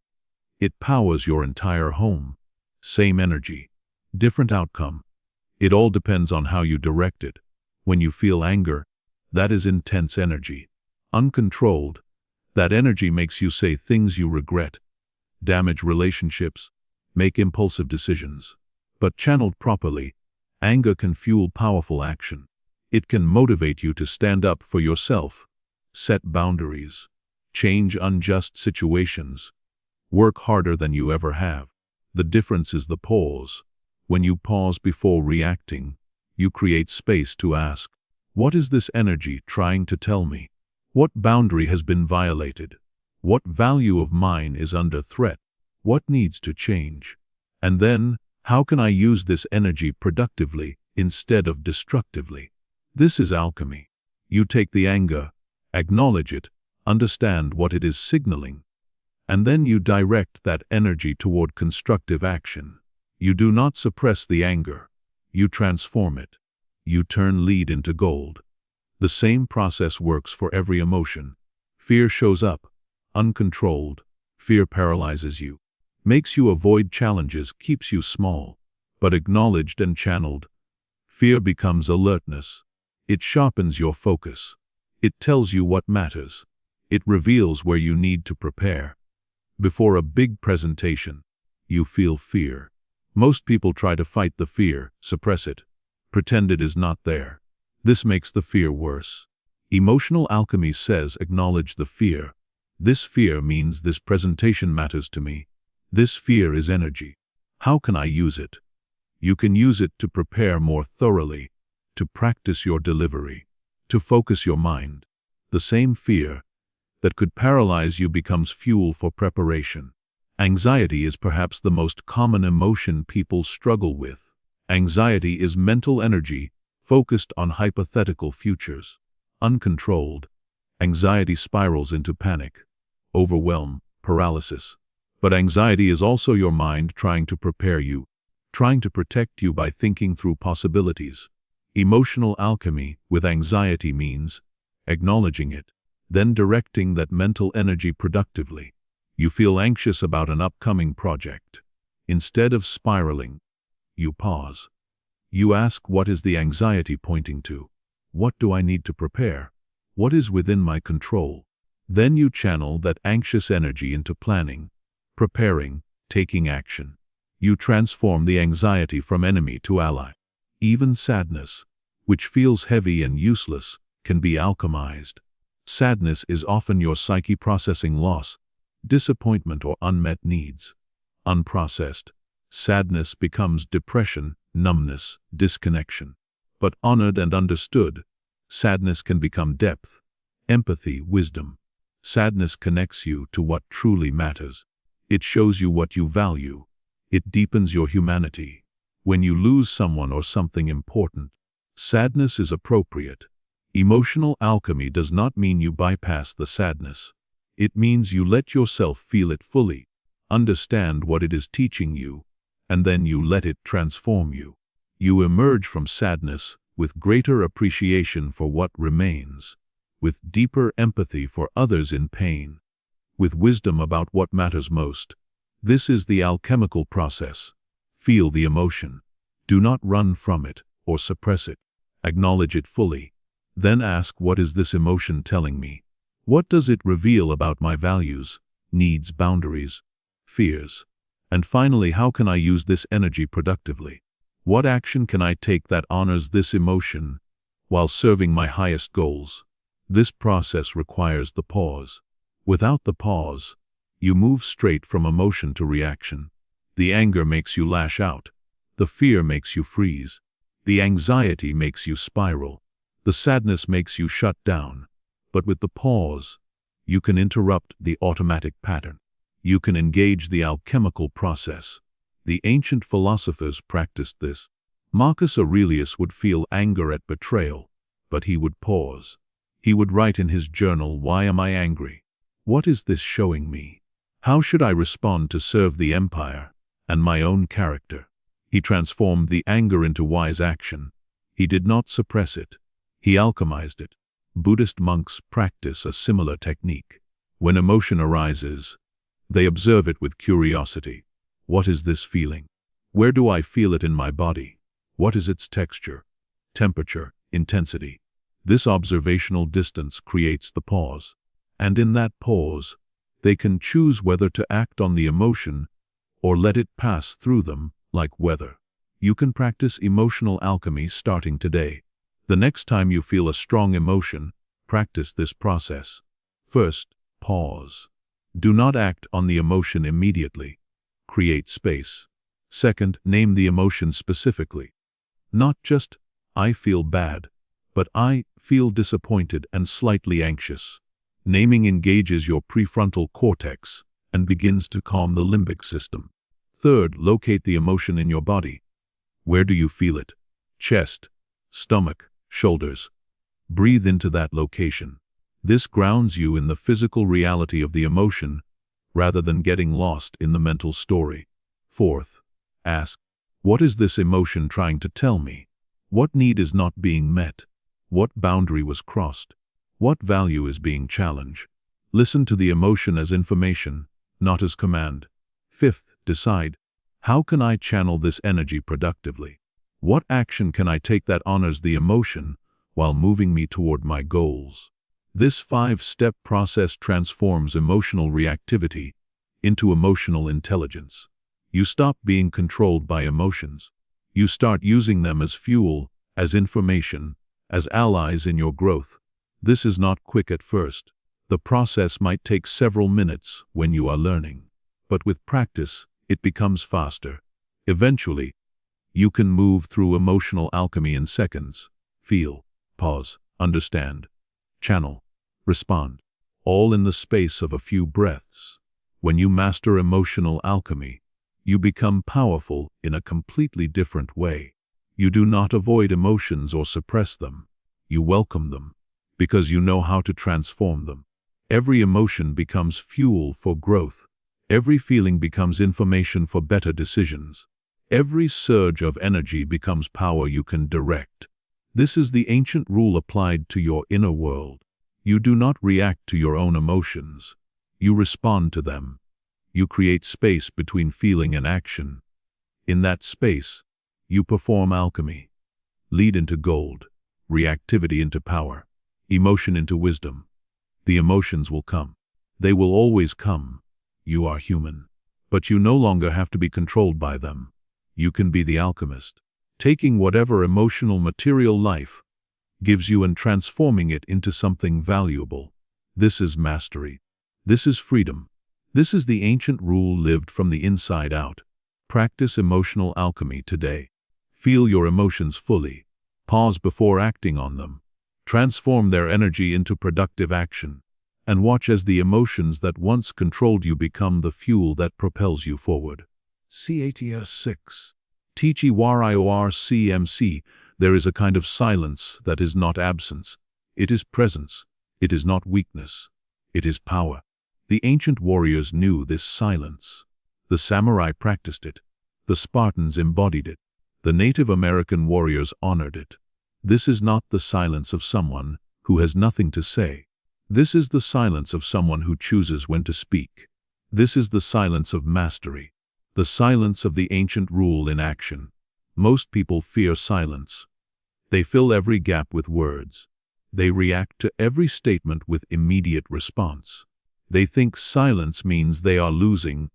it powers your entire home. Same energy, different outcome. It all depends on how you direct it. When you feel anger, that is intense energy. Uncontrolled, that energy makes you say things you regret, damage relationships, make impulsive decisions. But channeled properly, anger can fuel powerful action. It can motivate you to stand up for yourself, set boundaries, change unjust situations, work harder than you ever have. The difference is the pause. When you pause before reacting, you create space to ask, What is this energy trying to tell me? What boundary has been violated? What value of mine is under threat? What needs to change? And then, how can I use this energy productively instead of destructively? This is alchemy. You take the anger, acknowledge it, understand what it is signaling, and then you direct that energy toward constructive action. You do not suppress the anger. You transform it. You turn lead into gold. The same process works for every emotion. Fear shows up, uncontrolled. Fear paralyzes you, makes you avoid challenges, keeps you small. But acknowledged and channeled, fear becomes alertness. It sharpens your focus. It tells you what matters. It reveals where you need to prepare. Before a big presentation, you feel fear. Most people try to fight the fear, suppress it, pretend it is not there. This makes the fear worse. Emotional alchemy says acknowledge the fear. This fear means this presentation matters to me. This fear is energy. How can I use it? You can use it to prepare more thoroughly, to practice your delivery, to focus your mind. The same fear that could paralyze you becomes fuel for preparation. Anxiety is perhaps the most common emotion people struggle with. Anxiety is mental energy focused on hypothetical futures. Uncontrolled, anxiety spirals into panic, overwhelm, paralysis. But anxiety is also your mind trying to prepare you, trying to protect you by thinking through possibilities. Emotional alchemy with anxiety means acknowledging it, then directing that mental energy productively. You feel anxious about an upcoming project. Instead of spiraling, you pause. You ask, what is the anxiety pointing to? What do I need to prepare? What is within my control? Then you channel that anxious energy into planning, preparing, taking action. You transform the anxiety from enemy to ally. Even sadness, which feels heavy and useless, can be alchemized. Sadness is often your psyche processing loss, disappointment, or unmet needs. Unprocessed, sadness becomes depression, numbness, disconnection. But honored and understood, sadness can become depth, empathy, wisdom. Sadness connects you to what truly matters. It shows you what you value. It deepens your humanity. When you lose someone or something important, sadness is appropriate. Emotional alchemy does not mean you bypass the sadness. It means you let yourself feel it fully, understand what it is teaching you, and then you let it transform you. You emerge from sadness with greater appreciation for what remains, with deeper empathy for others in pain, with wisdom about what matters most. This is the alchemical process. Feel the emotion. Do not run from it or suppress it. Acknowledge it fully. Then ask, what is this emotion telling me? What does it reveal about my values, needs, boundaries, fears? And finally, how can I use this energy productively? What action can I take that honors this emotion while serving my highest goals? This process requires the pause. Without the pause, you move straight from emotion to reaction. The anger makes you lash out. The fear makes you freeze. The anxiety makes you spiral. The sadness makes you shut down. But with the pause, you can interrupt the automatic pattern. You can engage the alchemical process. The ancient philosophers practiced this. Marcus Aurelius would feel anger at betrayal, but he would pause. He would write in his journal, why am I angry? What is this showing me? How should I respond to serve the empire and my own character? He transformed the anger into wise action. He did not suppress it. He alchemized it. Buddhist monks practice a similar technique. When emotion arises, they observe it with curiosity. What is this feeling? Where do I feel it in my body? What is its texture, temperature, intensity? This observational distance creates the pause. And in that pause, they can choose whether to act on the emotion or let it pass through them like weather. You can practice emotional alchemy starting today. The next time you feel a strong emotion, practice this process. First, pause. Do not act on the emotion immediately. Create space. Second, name the emotion specifically. Not just, I feel bad, but I feel disappointed and slightly anxious. Naming engages your prefrontal cortex and begins to calm the limbic system. Third, locate the emotion in your body. Where do you feel it? Chest, stomach, shoulders. Breathe into that location. This grounds you in the physical reality of the emotion rather than getting lost in the mental story. Fourth, ask, what is this emotion trying to tell me? What need is not being met? What boundary was crossed? What value is being challenged? Listen to the emotion as information, not as command. Fifth, decide, how can I channel this energy productively? What action can I take that honors the emotion while moving me toward my goals? This 5-step process transforms emotional reactivity into emotional intelligence. You stop being controlled by emotions. You start using them as fuel, as information, as allies in your growth. This is not quick at first. The process might take several minutes when you are learning. But with practice, it becomes faster. Eventually, you can move through emotional alchemy in seconds. Feel, pause, understand, channel, respond, all in the space of a few breaths. When you master emotional alchemy, you become powerful in a completely different way. You do not avoid emotions or suppress them. You welcome them, because you know how to transform them. Every emotion becomes fuel for growth. Every feeling becomes information for better decisions. Every surge of energy becomes power you can direct. This is the ancient rule applied to your inner world. You do not react to your own emotions. You respond to them. You create space between feeling and action. In that space, you perform alchemy. Lead into gold, reactivity into power, emotion into wisdom. The emotions will come. They will always come. You are human. But you no longer have to be controlled by them. You can be the alchemist, taking whatever emotional material life gives you and transforming it into something valuable. This is mastery. This is freedom. This is the ancient rule lived from the inside out. Practice emotional alchemy today. Feel your emotions fully. Pause before acting on them. Transform their energy into productive action. And watch as the emotions that once controlled you become the fuel that propels you forward. CATS 6. TGWARIORCMC. There is a kind of silence that is not absence. It is presence. It is not weakness. It is power. The ancient warriors knew this silence. The samurai practiced it. The Spartans embodied it. The Native American warriors honored it. This is not the silence of someone who has nothing to say. This is the silence of someone who chooses when to speak. This is the silence of mastery. The silence of the ancient rule in action. Most people fear silence. They fill every gap with words. They react to every statement with immediate response. They think silence means they are losing,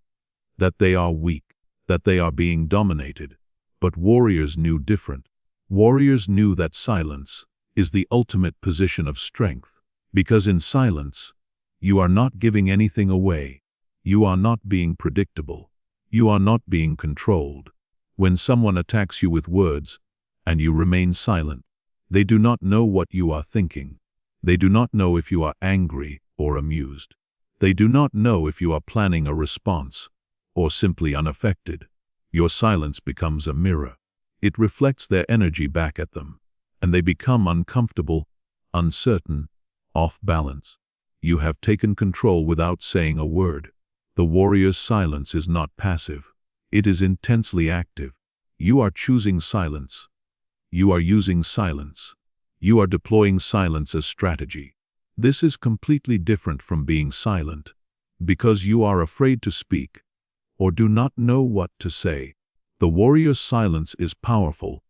that they are weak, that they are being dominated. But warriors knew different. Warriors knew that silence is the ultimate position of strength, because in silence, you are not giving anything away. You are not being predictable. You are not being controlled. When someone attacks you with words, and you remain silent, they do not know what you are thinking. They do not know if you are angry or amused. They do not know if you are planning a response or simply unaffected. Your silence becomes a mirror. It reflects their energy back at them, and they become uncomfortable, uncertain, off balance. You have taken control without saying a word. The warrior's silence is not passive. It is intensely active. You are choosing silence. You are using silence. You are deploying silence as strategy. This is completely different from being silent, because you are afraid to speak or do not know what to say. The warrior's silence is powerful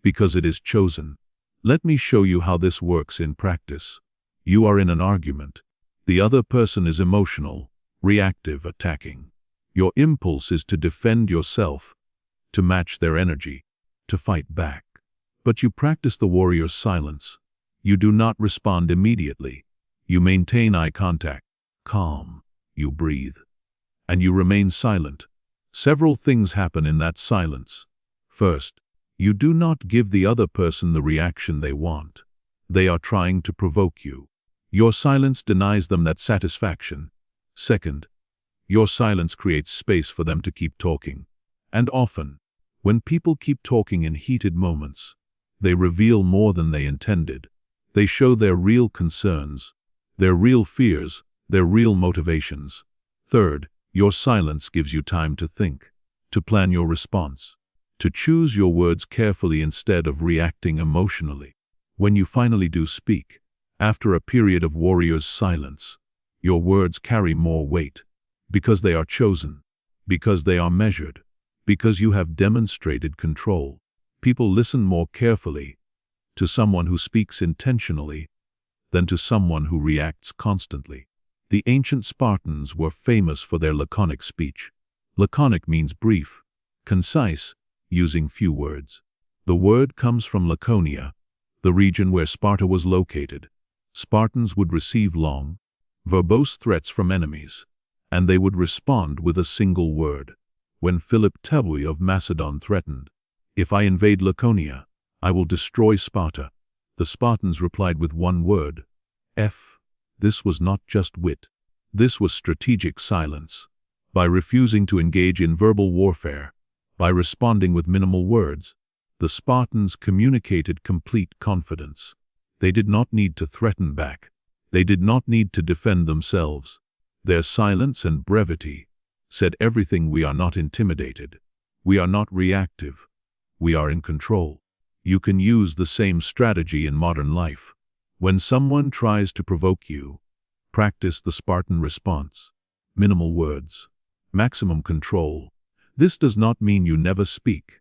because it is chosen. Let me show you how this works in practice. You are in an argument. The other person is emotional, reactive, attacking. Your impulse is to defend yourself, to match their energy, to fight back. But you practice the warrior's silence. You do not respond immediately. You maintain eye contact, calm, you breathe, and you remain silent. Several things happen in that silence. First, you do not give the other person the reaction they want. They are trying to provoke you. Your silence denies them that satisfaction. Second, your silence creates space for them to keep talking. And often, when people keep talking in heated moments, they reveal more than they intended. They show their real concerns, their real fears, their real motivations. Third, your silence gives you time to think, to plan your response, to choose your words carefully instead of reacting emotionally. When you finally do speak, after a period of warrior's silence, your words carry more weight, because they are chosen, because they are measured, because you have demonstrated control. People listen more carefully to someone who speaks intentionally than to someone who reacts constantly. The ancient Spartans were famous for their laconic speech. Laconic means brief, concise, using few words. The word comes from Laconia, the region where Sparta was located. Spartans would receive long, verbose threats from enemies, and they would respond with a single word. When Philip Tebui of Macedon threatened, "If I invade Laconia, I will destroy Sparta," the Spartans replied with one word, F. This was not just wit. This was strategic silence. By refusing to engage in verbal warfare, by responding with minimal words, the Spartans communicated complete confidence. They did not need to threaten back. They did not need to defend themselves. Their silence and brevity said everything. We are not intimidated. We are not reactive. We are in control. You can use the same strategy in modern life. When someone tries to provoke you, practice the Spartan response. Minimal words, maximum control. This does not mean you never speak.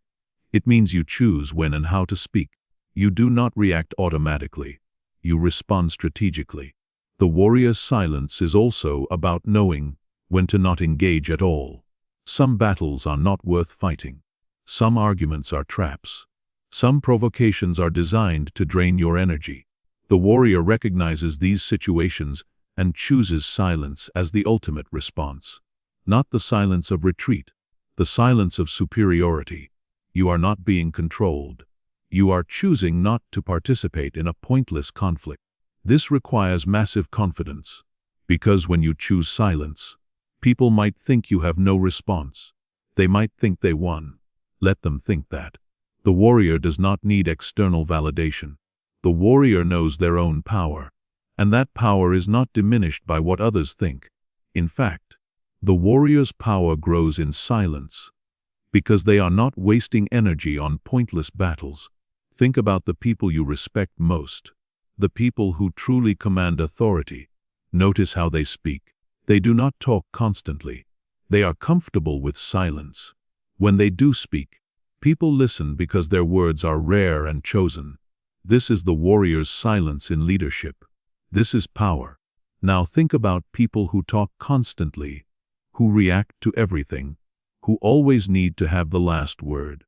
It means you choose when and how to speak. You do not react automatically. You respond strategically. The warrior's silence is also about knowing when to not engage at all. Some battles are not worth fighting. Some arguments are traps. Some provocations are designed to drain your energy. The warrior recognizes these situations and chooses silence as the ultimate response. Not the silence of retreat, the silence of superiority. You are not being controlled. You are choosing not to participate in a pointless conflict. This requires massive confidence, because when you choose silence, people might think you have no response. They might think they won. Let them think that. The warrior does not need external validation. The warrior knows their own power, and that power is not diminished by what others think. In fact, the warrior's power grows in silence, because they are not wasting energy on pointless battles. Think about the people you respect most, the people who truly command authority. Notice how they speak. They do not talk constantly. They are comfortable with silence. When they do speak, people listen because their words are rare and chosen. This is the warrior's silence in leadership. This is power. Now think about people who talk constantly, who react to everything, who always need to have the last word.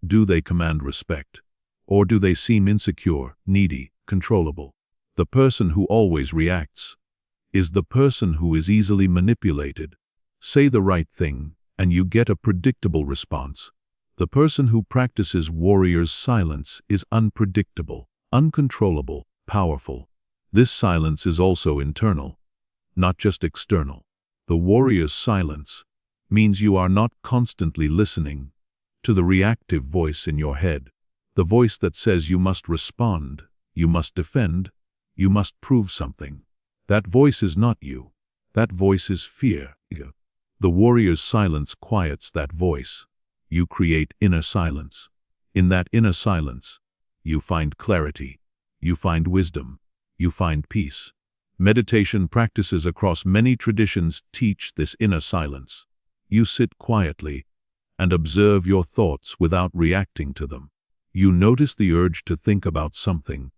Do they command respect? Or do they seem insecure, needy, controllable? The person who always reacts is the person who is easily manipulated. Say the right thing, and you get a predictable response. The person who practices warrior's silence is unpredictable, uncontrollable, powerful. This silence is also internal, not just external. The warrior's silence means you are not constantly listening to the reactive voice in your head, the voice that says you must respond, you must defend, you must prove something. That voice is not you. That voice is fear. The warrior's silence quiets that voice. You create inner silence. In that inner silence, you find clarity, you find wisdom, you find peace. Meditation practices across many traditions teach this inner silence. You sit quietly and observe your thoughts without reacting to them. You notice the urge to think about something,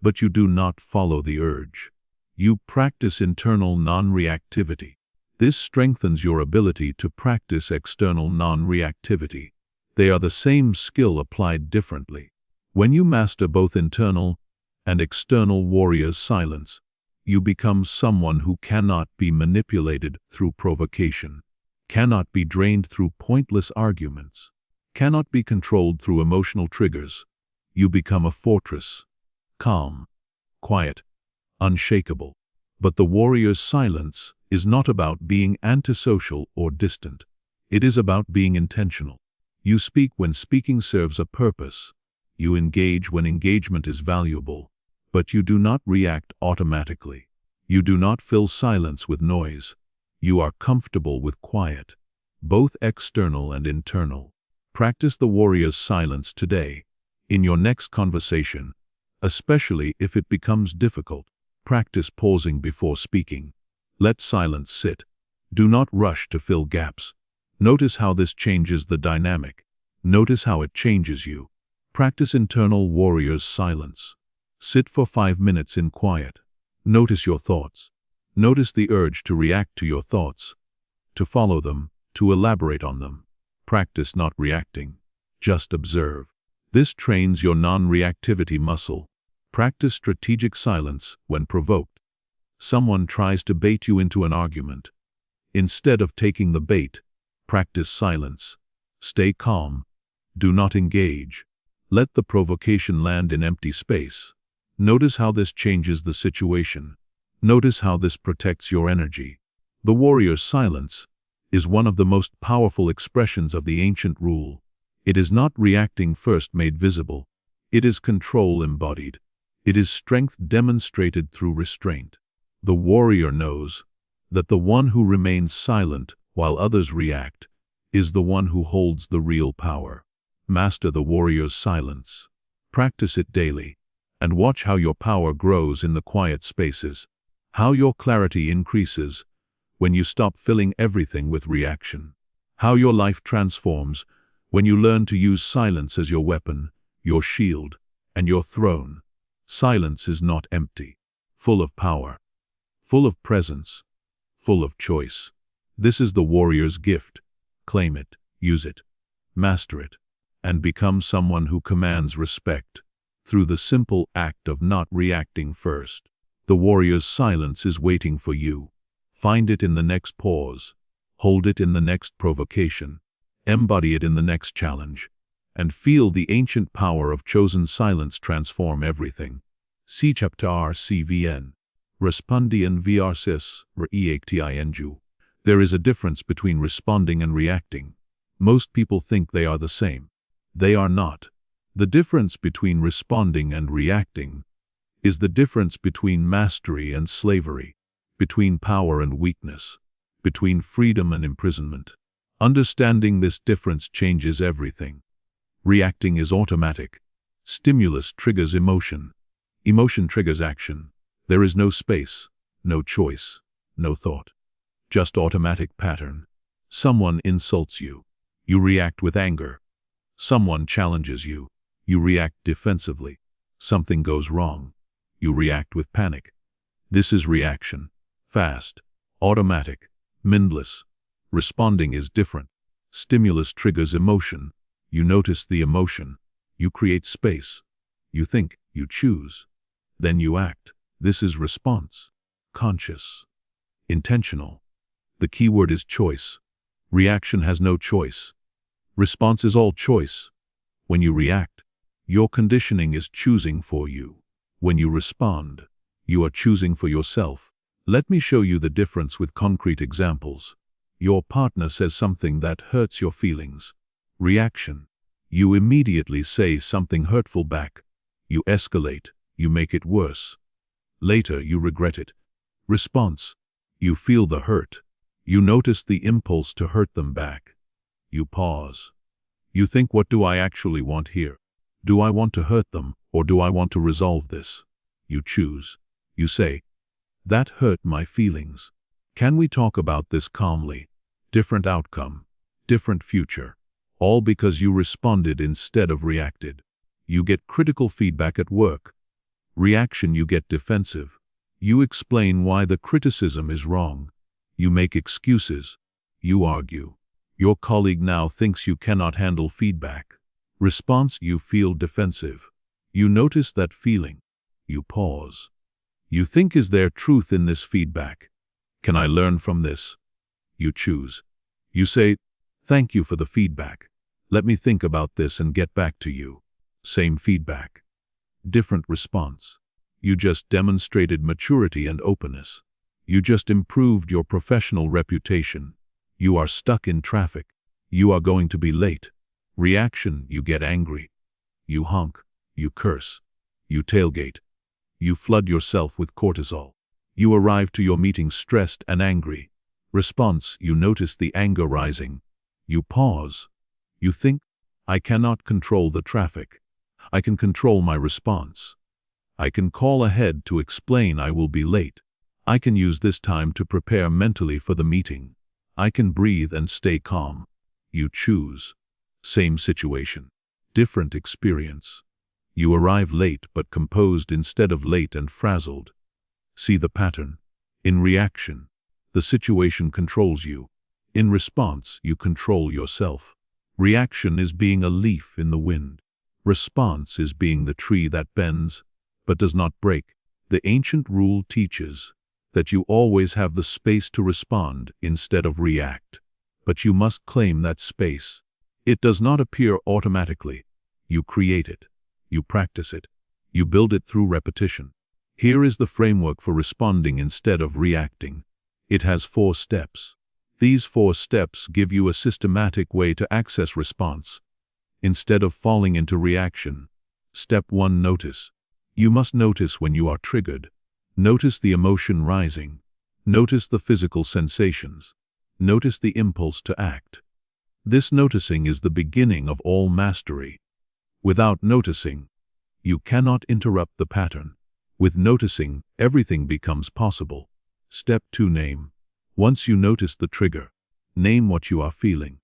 but you do not follow the urge. You practice internal non-reactivity. This strengthens your ability to practice external non-reactivity. They are the same skill applied differently. When you master both internal and external warrior's silence, you become someone who cannot be manipulated through provocation, cannot be drained through pointless arguments, cannot be controlled through emotional triggers. You become a fortress, calm, quiet, unshakable. But the warrior's silence is not about being antisocial or distant. It is about being intentional. You speak when speaking serves a purpose. You engage when engagement is valuable. But you do not react automatically. You do not fill silence with noise. You are comfortable with quiet, both external and internal. Practice the warrior's silence today, in your next conversation, especially if it becomes difficult. Practice pausing before speaking. Let silence sit. Do not rush to fill gaps. Notice how this changes the dynamic. Notice how it changes you. Practice internal warrior's silence. Sit for 5 minutes in quiet. Notice your thoughts. Notice the urge to react to your thoughts, to follow them, to elaborate on them. Practice not reacting. Just observe. This trains your non-reactivity muscle. Practice strategic silence when provoked. Someone tries to bait you into an argument. Instead of taking the bait, practice silence. Stay calm. Do not engage. Let the provocation land in empty space. Notice how this changes the situation. Notice how this protects your energy. The warrior's silence is one of the most powerful expressions of the ancient rule. It is not reacting first made visible. It is control embodied. It is strength demonstrated through restraint. The warrior knows that the one who remains silent while others react is the one who holds the real power. Master the warrior's silence. Practice it daily, and watch how your power grows in the quiet spaces, how your clarity increases when you stop filling everything with reaction, how your life transforms when you learn to use silence as your weapon, your shield, and your throne. Silence is not empty, full of power, full of presence, full of choice. This is the warrior's gift. Claim it, use it, master it, and become someone who commands respect through the simple act of not reacting first. The warrior's silence is waiting for you. Find it in the next pause. Hold it in the next provocation. Embody it in the next challenge. And feel the ancient power of chosen silence transform everything. See chapter RCVN. Respondian versus reacting. There is a difference between responding and reacting. Most people think they are the same. They are not. The difference between responding and reacting is the difference between mastery and slavery, between power and weakness, between freedom and imprisonment. Understanding this difference changes everything. Reacting is automatic. Stimulus triggers emotion. Emotion triggers action. There is no space, no choice, no thought. Just automatic pattern. Someone insults you. You react with anger. Someone challenges you. You react defensively. Something goes wrong. You react with panic. This is reaction. Fast, automatic, mindless. Responding is different. Stimulus triggers emotion. You notice the emotion. You create space. You think, you choose. Then you act. This is response. Conscious. Intentional. The key word is choice. Reaction has no choice. Response is all choice. When you react, your conditioning is choosing for you. When you respond, you are choosing for yourself. Let me show you the difference with concrete examples. Your partner says something that hurts your feelings. Reaction. You immediately say something hurtful back. You escalate. You make it worse. Later, you regret it. Response. You feel the hurt. You notice the impulse to hurt them back. You pause. You think, what do I actually want here? Do I want to hurt them, or do I want to resolve this? You choose. You say, that hurt my feelings. Can we talk about this calmly? Different outcome, different future. All because you responded instead of reacted. You get critical feedback at work. Reaction, you get defensive. You explain why the criticism is wrong. You make excuses. You argue. Your colleague now thinks you cannot handle feedback. Response, you feel defensive. You notice that feeling. You pause. You think, is there truth in this feedback? Can I learn from this? You choose. You say, thank you for the feedback. Let me think about this and get back to you. Same feedback. Different response. You just demonstrated maturity and openness. You just improved your professional reputation. You are stuck in traffic. You are going to be late. Reaction, you get angry. You honk. You curse. You tailgate. You flood yourself with cortisol. You arrive to your meeting stressed and angry. Response, you notice the anger rising. You pause. You think, I cannot control the traffic. I can control my response. I can call ahead to explain I will be late. I can use this time to prepare mentally for the meeting. I can breathe and stay calm. You choose. Same situation. Different experience. You arrive late but composed instead of late and frazzled. See the pattern. In reaction, the situation controls you. In response, you control yourself. Reaction is being a leaf in the wind. Response is being the tree that bends, but does not break. The ancient rule teaches that you always have the space to respond instead of react. But you must claim that space. It does not appear automatically. You create it. You practice it. You build it through repetition. Here is the framework for responding instead of reacting. It has 4 steps. These 4 steps give you a systematic way to access response, instead of falling into reaction. Step 1. Notice. You must notice when you are triggered. Notice the emotion rising. Notice the physical sensations. Notice the impulse to act. This noticing is the beginning of all mastery. Without noticing, you cannot interrupt the pattern. With noticing, everything becomes possible. Step 2. Name. Once you notice the trigger, name what you are feeling.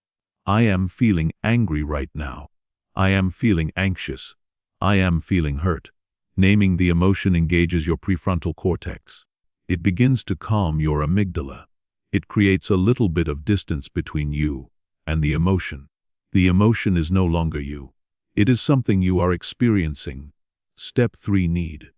I am feeling angry right now. I am feeling anxious. I am feeling hurt. Naming the emotion engages your prefrontal cortex. It begins to calm your amygdala. It creates a little bit of distance between you and the emotion. The emotion is no longer you. It is something you are experiencing. Step 3. Need.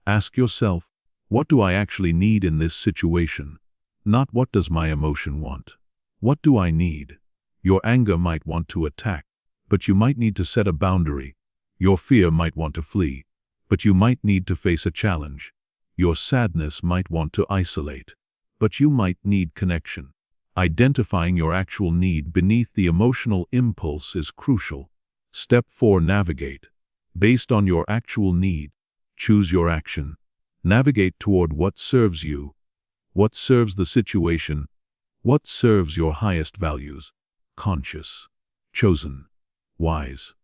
Ask yourself, what do I actually need in this situation? Not what does my emotion want. What do I need? Your anger might want to attack, but you might need to set a boundary. Your fear might want to flee, but you might need to face a challenge. Your sadness might want to isolate, but you might need connection. Identifying your actual need beneath the emotional impulse is crucial. Step 4. Navigate. Based on your actual need, choose your action. Navigate toward what serves you, what serves the situation, what serves your highest values. Conscious, chosen, wise.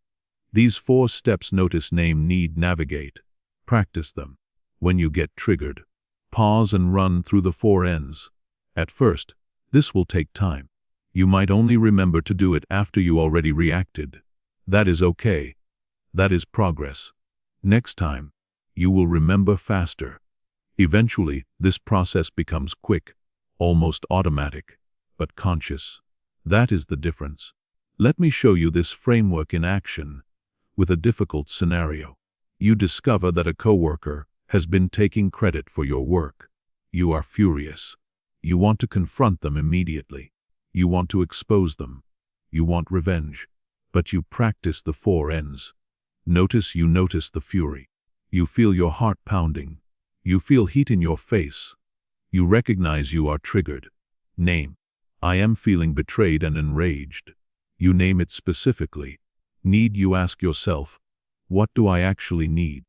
These 4 steps: notice, name, need, navigate. Practice them. When you get triggered, pause and run through the 4 N's. At first, this will take time. You might only remember to do it after you already reacted. That is okay. That is progress. Next time, you will remember faster. Eventually, this process becomes quick, almost automatic, but conscious. That is the difference. Let me show you this framework in action with a difficult scenario. You discover that a coworker has been taking credit for your work. You are furious. You want to confront them immediately. You want to expose them. You want revenge. But you practice the 4 N's. Notice. You notice the fury. You feel your heart pounding. You feel heat in your face. You recognize you are triggered. Name. I am feeling betrayed and enraged. You name it specifically. Need. You ask yourself, what do I actually need?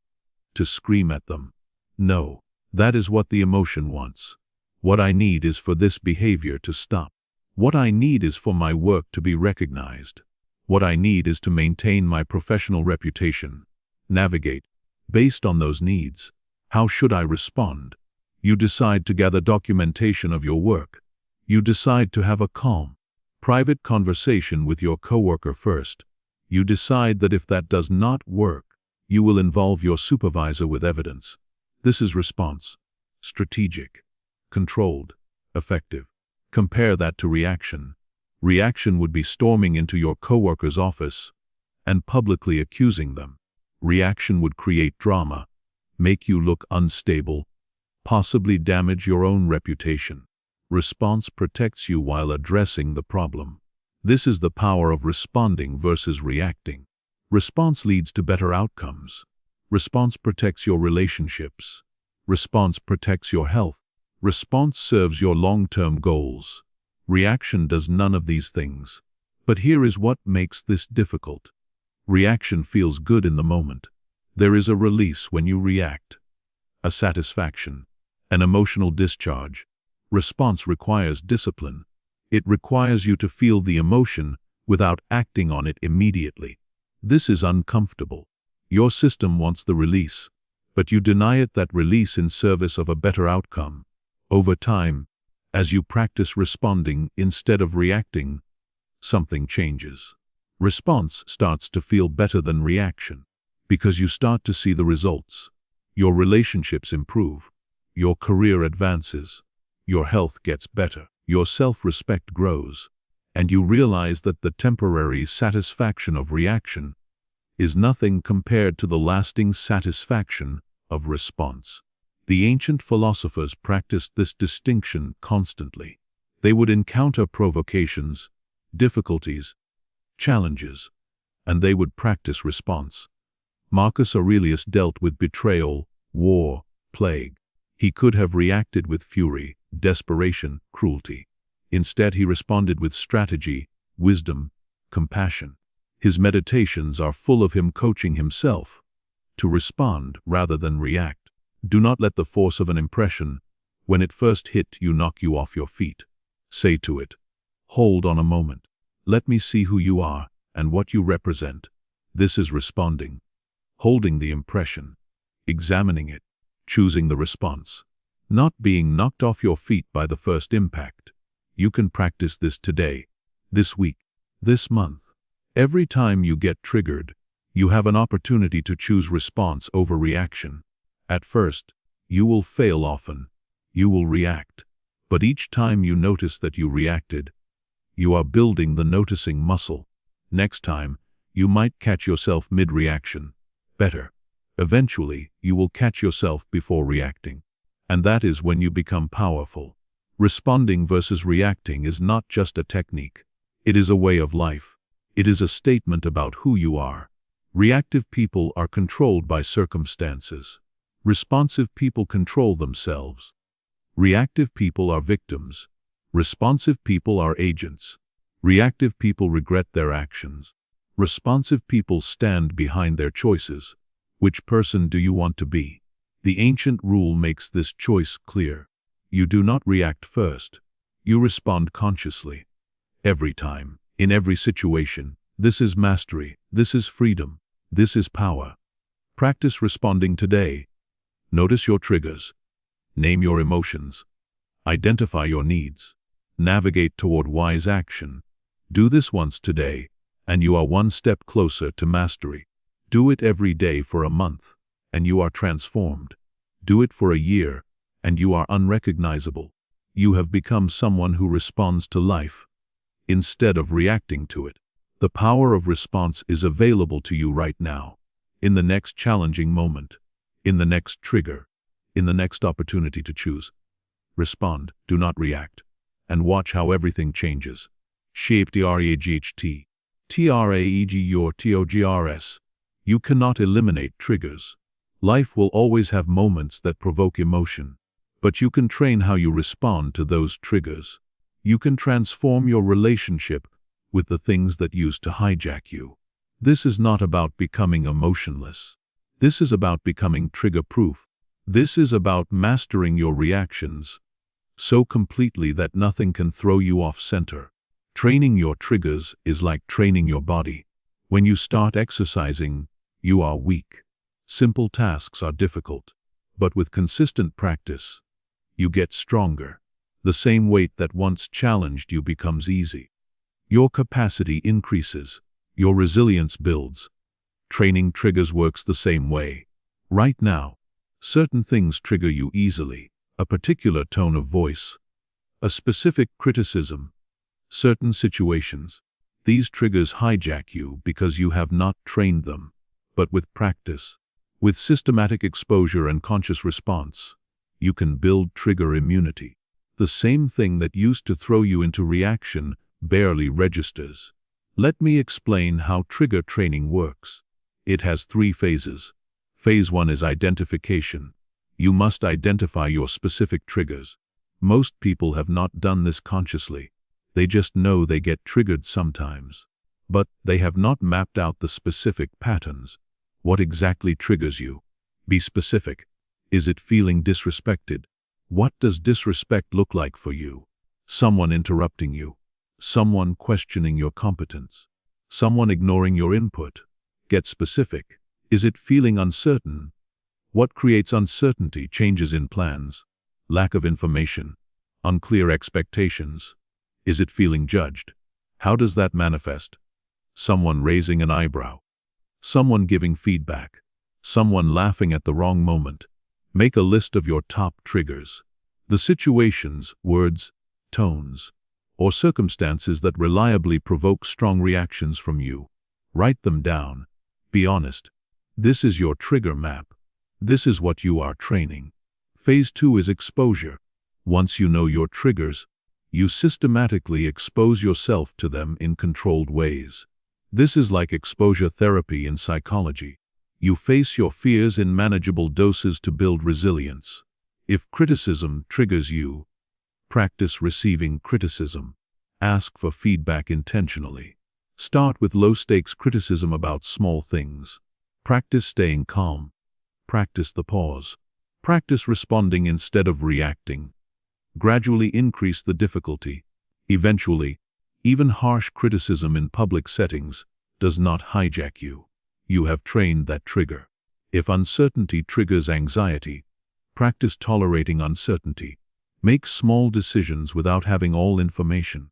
To scream at them? No. That is what the emotion wants. What I need is for this behavior to stop. What I need is for my work to be recognized. What I need is to maintain my professional reputation. Navigate. Based on those needs, how should I respond? You decide to gather documentation of your work. You decide to have a calm, private conversation with your coworker first. You decide that if that does not work, you will involve your supervisor with evidence. This is response. Strategic, controlled, effective. Compare that to reaction. Reaction would be storming into your coworker's office and publicly accusing them. Reaction would create drama, make you look unstable, possibly damage your own reputation. Response protects you while addressing the problem. This is the power of responding versus reacting. Response leads to better outcomes. Response protects your relationships. Response protects your health. Response serves your long-term goals. Reaction does none of these things. But here is what makes this difficult. Reaction feels good in the moment. There is a release when you react, a satisfaction, an emotional discharge. Response requires discipline. It requires you to feel the emotion without acting on it immediately. This is uncomfortable. Your system wants the release, but you deny it that release in service of a better outcome. Over time, as you practice responding instead of reacting, something changes. Response starts to feel better than reaction, because you start to see the results. Your relationships improve, your career advances, your health gets better, your self-respect grows, and you realize that the temporary satisfaction of reaction is nothing compared to the lasting satisfaction of response. The ancient philosophers practiced this distinction constantly. They would encounter provocations, difficulties, challenges, and they would practice response. Marcus Aurelius dealt with betrayal, war, plague. He could have reacted with fury, desperation, cruelty. Instead, he responded with strategy, wisdom, compassion. His meditations are full of him coaching himself to respond rather than react. Do not let the force of an impression, when it first hit you, knock you off your feet. Say to it, "Hold on a moment. Let me see who you are and what you represent." This is responding. Holding the impression, examining it, choosing the response, not being knocked off your feet by the first impact. You can practice this today, this week, this month. Every time you get triggered, you have an opportunity to choose response over reaction. At first, you will fail often. You will react. But each time you notice that you reacted, you are building the noticing muscle. Next time, you might catch yourself mid-reaction. Better. Eventually, you will catch yourself before reacting. And that is when you become powerful. Responding versus reacting is not just a technique. It is a way of life. It is a statement about who you are. Reactive people are controlled by circumstances. Responsive people control themselves. Reactive people are victims. Responsive people are agents. Reactive people regret their actions. Responsive people stand behind their choices. Which person do you want to be? The ancient rule makes this choice clear. You do not react first. You respond consciously. Every time, in every situation. This is mastery. This is freedom. This is power. Practice responding today. Notice your triggers. Name your emotions. Identify your needs. Navigate toward wise action. Do this once today, and you are one step closer to mastery. Do it every day for a month, and you are transformed. Do it for a year, and you are unrecognizable. You have become someone who responds to life, instead of reacting to it. The power of response is available to you right now, in the next challenging moment, in the next trigger, in the next opportunity to choose. Respond, do not react, and watch how everything changes. Shape TRAGHT. TRAEG. You cannot eliminate triggers. Life will always have moments that provoke emotion, but you can train how you respond to those triggers. You can transform your relationship with the things that used to hijack you. This is not about becoming emotionless. This is about becoming trigger-proof. This is about mastering your reactions so completely that nothing can throw you off center. Training your triggers is like training your body. When you start exercising, you are weak. Simple tasks are difficult, but with consistent practice, you get stronger. The same weight that once challenged you becomes easy. Your capacity increases. Your resilience builds. Training triggers works the same way. Right now, certain things trigger you easily. A particular tone of voice, a specific criticism, certain situations. These triggers hijack you because you have not trained them. But with practice, with systematic exposure and conscious response, you can build trigger immunity. The same thing that used to throw you into reaction barely registers. Let me explain how trigger training works. It has 3 phases. Phase 1 is identification. You must identify your specific triggers. Most people have not done this consciously. They just know they get triggered sometimes. But they have not mapped out the specific patterns. What exactly triggers you? Be specific. Is it feeling disrespected? What does disrespect look like for you? Someone interrupting you. Someone questioning your competence. Someone ignoring your input. Get specific. Is it feeling uncertain? What creates uncertainty? Changes in plans. Lack of information. Unclear expectations. Is it feeling judged? How does that manifest? Someone raising an eyebrow. Someone giving feedback. Someone laughing at the wrong moment. Make a list of your top triggers. The situations, words, tones, or circumstances that reliably provoke strong reactions from you. Write them down. Be honest. This is your trigger map. This is what you are training. Phase 2 is exposure. Once you know your triggers, you systematically expose yourself to them in controlled ways. This is like exposure therapy in psychology. You face your fears in manageable doses to build resilience. If criticism triggers you, practice receiving criticism. Ask for feedback intentionally. Start with low-stakes criticism about small things. Practice staying calm. Practice the pause. Practice responding instead of reacting. Gradually increase the difficulty. Eventually, even harsh criticism in public settings does not hijack you. You have trained that trigger. If uncertainty triggers anxiety, practice tolerating uncertainty. Make small decisions without having all information.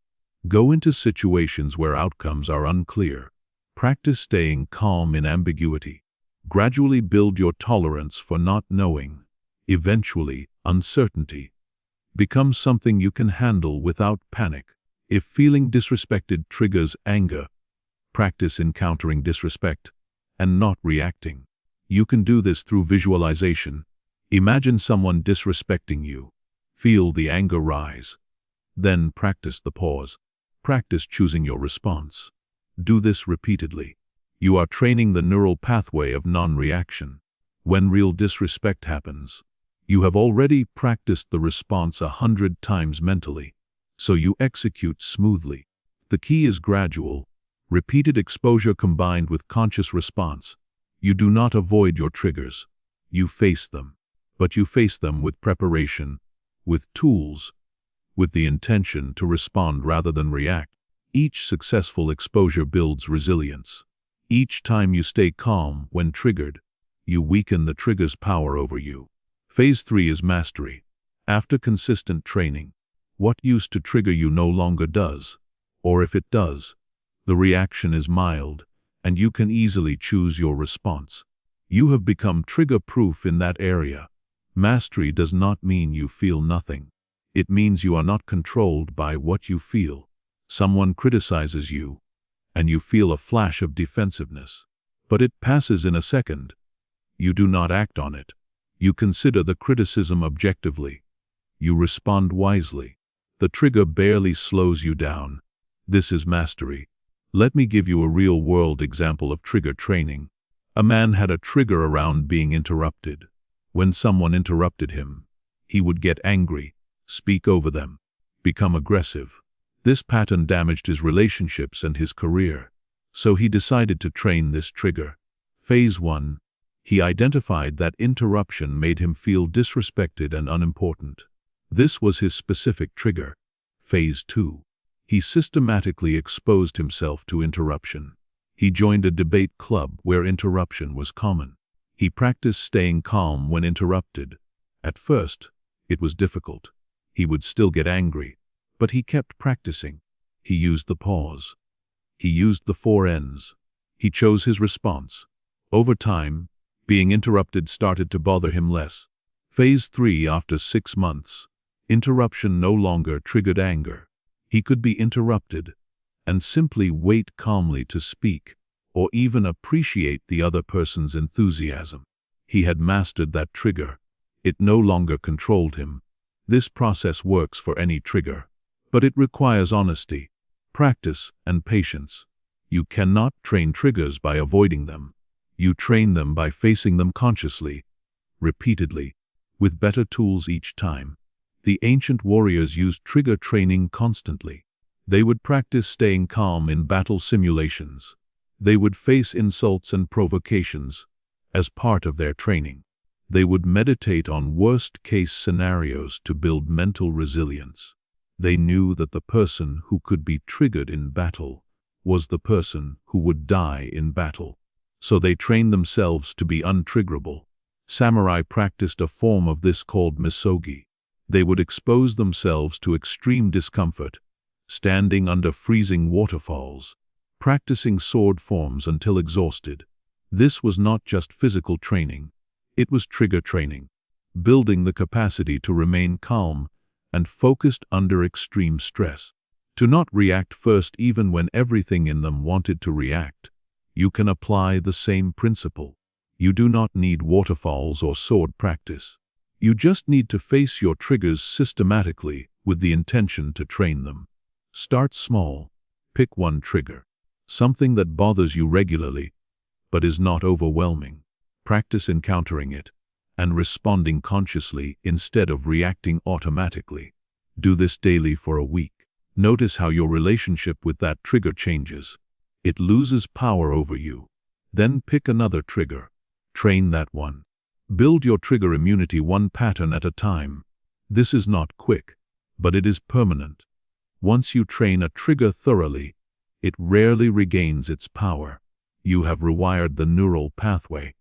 Go into situations where outcomes are unclear. Practice staying calm in ambiguity. Gradually build your tolerance for not knowing. Eventually, uncertainty becomes something you can handle without panic. If feeling disrespected triggers anger, practice encountering disrespect and not reacting. You can do this through visualization. Imagine someone disrespecting you. Feel the anger rise. Then practice the pause. Practice choosing your response. Do this repeatedly. You are training the neural pathway of non-reaction. When real disrespect happens, you have already practiced the response 100 times mentally, so you execute smoothly. The key is gradual, repeated exposure combined with conscious response. You do not avoid your triggers. You face them. But you face them with preparation, with tools, with the intention to respond rather than react. Each successful exposure builds resilience. Each time you stay calm when triggered, you weaken the trigger's power over you. Phase 3 is mastery. After consistent training, what used to trigger you no longer does. Or if it does, the reaction is mild, and you can easily choose your response. You have become trigger-proof in that area. Mastery does not mean you feel nothing. It means you are not controlled by what you feel. Someone criticizes you, and you feel a flash of defensiveness. But it passes in a second. You do not act on it. You consider the criticism objectively. You respond wisely. The trigger barely slows you down. This is mastery. Let me give you a real-world example of trigger training. A man had a trigger around being interrupted. When someone interrupted him, he would get angry, speak over them, become aggressive. This pattern damaged his relationships and his career. So he decided to train this trigger. Phase 1. He identified that interruption made him feel disrespected and unimportant. This was his specific trigger. Phase 2. He systematically exposed himself to interruption. He joined a debate club where interruption was common. He practiced staying calm when interrupted. At first, it was difficult. He would still get angry, but he kept practicing. He used the pause. He used the 4 N's. He chose his response. Over time, being interrupted started to bother him less. Phase 3. After 6 months, interruption no longer triggered anger. He could be interrupted and simply wait calmly to speak, or even appreciate the other person's enthusiasm. He had mastered that trigger. It no longer controlled him. This process works for any trigger, but it requires honesty, practice, and patience. You cannot train triggers by avoiding them. You train them by facing them consciously, repeatedly, with better tools each time. The ancient warriors used trigger training constantly. They would practice staying calm in battle simulations. They would face insults and provocations as part of their training. They would meditate on worst-case scenarios to build mental resilience. They knew that the person who could be triggered in battle was the person who would die in battle. So they trained themselves to be untriggerable. Samurai practiced a form of this called misogi. They would expose themselves to extreme discomfort, standing under freezing waterfalls, practicing sword forms until exhausted. This was not just physical training, it was trigger training, building the capacity to remain calm and focused under extreme stress. To not react first even when everything in them wanted to react. You can apply the same principle. You do not need waterfalls or sword practice. You just need to face your triggers systematically with the intention to train them. Start small. Pick one trigger. Something that bothers you regularly, but is not overwhelming. Practice encountering it and responding consciously instead of reacting automatically. Do this daily for a week. Notice how your relationship with that trigger changes. It loses power over you. Then pick another trigger. Train that one. Build your trigger immunity one pattern at a time. This is not quick, but it is permanent. Once you train a trigger thoroughly, it rarely regains its power. You have rewired the neural pathway,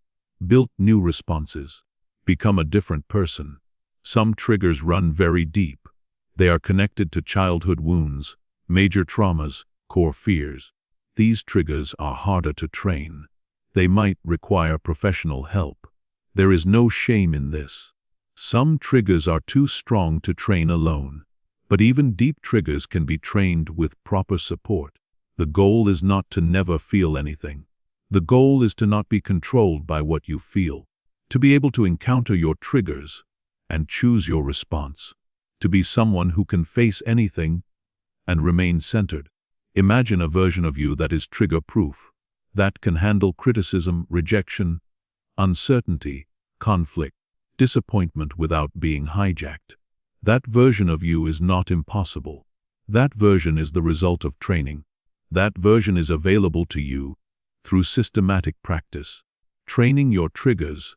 built new responses, become a different person. Some triggers run very deep. They are connected to childhood wounds, major traumas, core fears. These triggers are harder to train. They might require professional help. There is no shame in this. Some triggers are too strong to train alone. But even deep triggers can be trained with proper support. The goal is not to never feel anything. The goal is to not be controlled by what you feel. To be able to encounter your triggers and choose your response. To be someone who can face anything and remain centered. Imagine a version of you that is trigger-proof, that can handle criticism, rejection, uncertainty, conflict, disappointment without being hijacked. That version of you is not impossible. That version is the result of training. That version is available to you through systematic practice. Training your triggers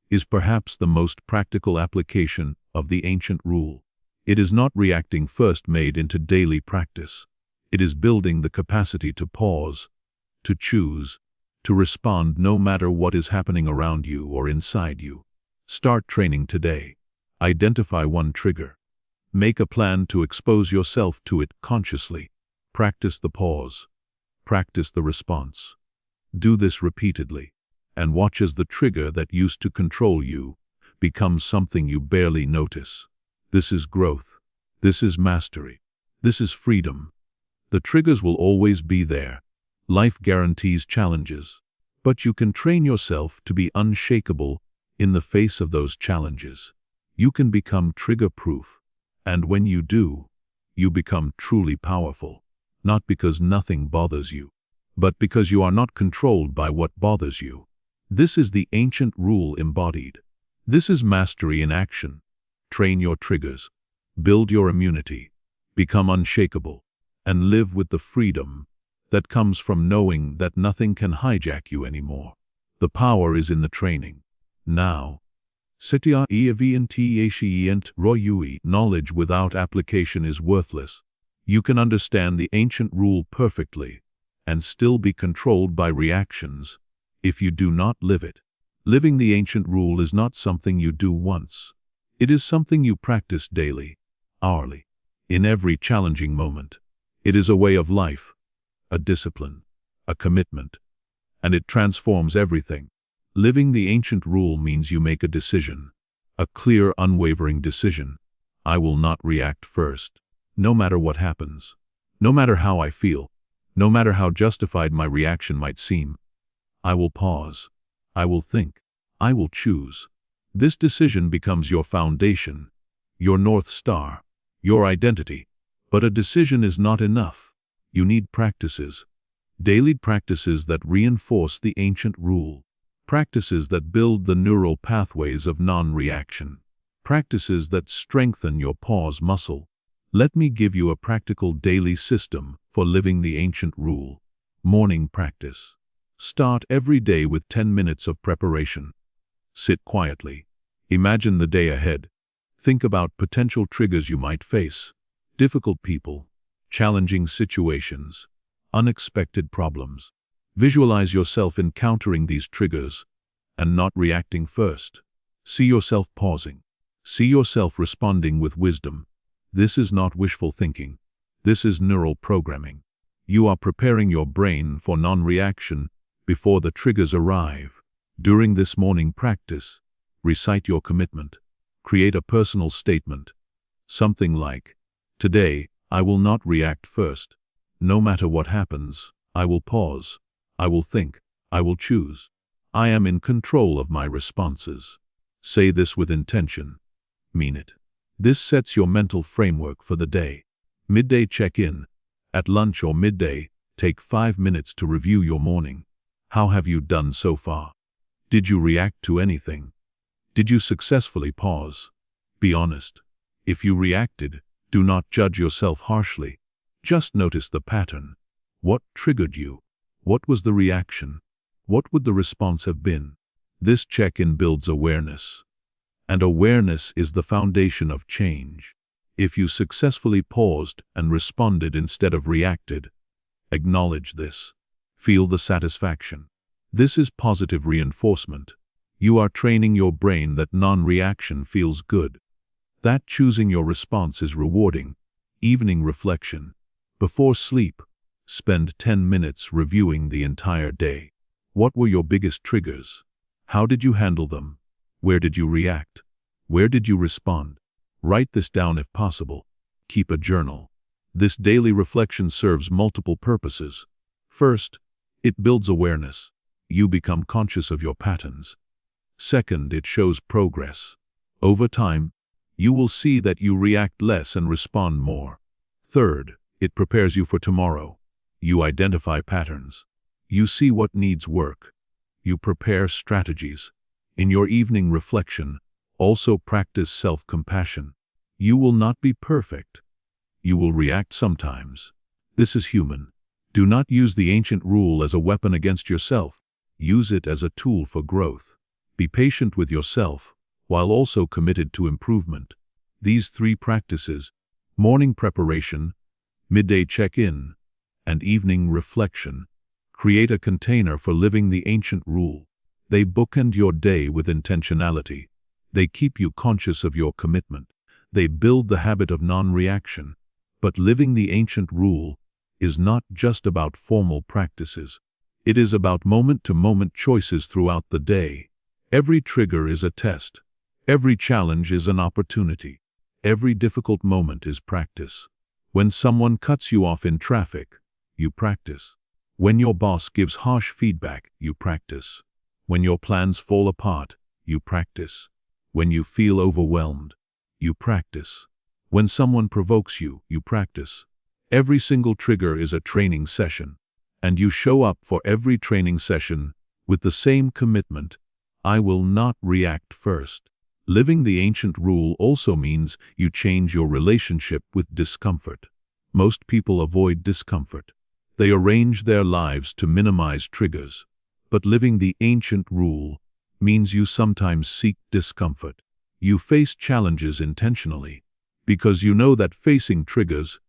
is perhaps the most practical application of the ancient rule. It is not reacting first made into daily practice. It is building the capacity to pause, to choose, to respond no matter what is happening around you or inside you. Start training today. Identify one trigger. Make a plan to expose yourself to it consciously. Practice the pause. Practice the response. Do this repeatedly, and watch as the trigger that used to control you becomes something you barely notice. This is growth. This is mastery. This is freedom. The triggers will always be there. Life guarantees challenges, but you can train yourself to be unshakable in the face of those challenges. You can become trigger-proof, and when you do, you become truly powerful, not because nothing bothers you, but because you are not controlled by what bothers you. This is the ancient rule embodied. This is mastery in action. Train your triggers, build your immunity, become unshakable, and live with the freedom that comes from knowing that nothing can hijack you anymore. The power is in the training. Now, knowledge without application is worthless. You can understand the ancient rule perfectly and still be controlled by reactions if you do not live it. Living the ancient rule is not something you do once. It is something you practice daily, hourly, in every challenging moment. It is a way of life, a discipline, a commitment, and it transforms everything. Living the ancient rule means you make a decision, a clear, unwavering decision. I will not react first, no matter what happens, no matter how I feel, no matter how justified my reaction might seem. I will pause. I will think. I will choose. This decision becomes your foundation, your North Star, your identity. But a decision is not enough. You need practices, daily practices that reinforce the ancient rule. practices that build the neural pathways of non-reaction, practices that strengthen your pause muscle. Let me give you a practical daily system for living the ancient rule. Morning practice. Start every day with 10 minutes of preparation. Sit quietly. Imagine the day ahead. Think about potential triggers you might face. Difficult people, challenging situations, unexpected problems. Visualize yourself encountering these triggers and not reacting first. See yourself pausing. See yourself responding with wisdom. This is not wishful thinking. This is neural programming. You are preparing your brain for non-reaction before the triggers arrive. During this morning practice, recite your commitment. Create a personal statement. Something like, "Today, I will not react first. No matter what happens, I will pause. I will think. I will choose. I am in control of my responses." Say this with intention. Mean it. This sets your mental framework for the day. Midday check-in. At lunch or midday, take 5 minutes to review your morning. How have you done so far? Did you react to anything? Did you successfully pause? Be honest. If you reacted, do not judge yourself harshly. Just notice the pattern. What triggered you? What was the reaction? What would the response have been? This check-in builds awareness. And awareness is the foundation of change. If you successfully paused and responded instead of reacted, acknowledge this. Feel the satisfaction. This is positive reinforcement. You are training your brain that non-reaction feels good. That choosing your response is rewarding. Evening reflection. Before sleep, spend 10 minutes reviewing the entire day. What were your biggest triggers? How did you handle them? Where did you react? Where did you respond? Write this down if possible. Keep a journal. This daily reflection serves multiple purposes. First, it builds awareness. You become conscious of your patterns. Second, it shows progress. Over time, you will see that you react less and respond more. Third, it prepares you for tomorrow. You identify patterns. You see what needs work. You prepare strategies. In your evening reflection, also practice self-compassion. You will not be perfect. You will react sometimes. This is human. Do not use the ancient rule as a weapon against yourself. Use it as a tool for growth. Be patient with yourself, while also committed to improvement. These 3 practices, morning preparation, midday check-in, and evening reflection, create a container for living the ancient rule. They bookend your day with intentionality. They keep you conscious of your commitment. They build the habit of non-reaction. But living the ancient rule is not just about formal practices. It is about moment-to-moment choices throughout the day. Every trigger is a test. Every challenge is an opportunity. Every difficult moment is practice. When someone cuts you off in traffic, you practice. When your boss gives harsh feedback, you practice. When your plans fall apart, you practice. When you feel overwhelmed, you practice. When someone provokes you, you practice. Every single trigger is a training session, and you show up for every training session with the same commitment. I will not react first. Living the ancient rule also means you change your relationship with discomfort. Most people avoid discomfort. They arrange their lives to minimize triggers. But living the ancient rule means you sometimes seek discomfort. You face challenges intentionally, because you know that facing triggers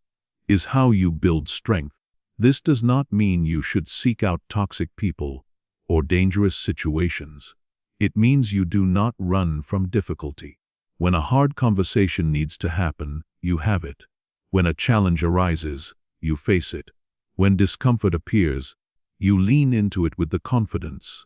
is how you build strength. This does not mean you should seek out toxic people or dangerous situations. It means you do not run from difficulty. When a hard conversation needs to happen, you have it. When a challenge arises, you face it. When discomfort appears, you lean into it with the confidence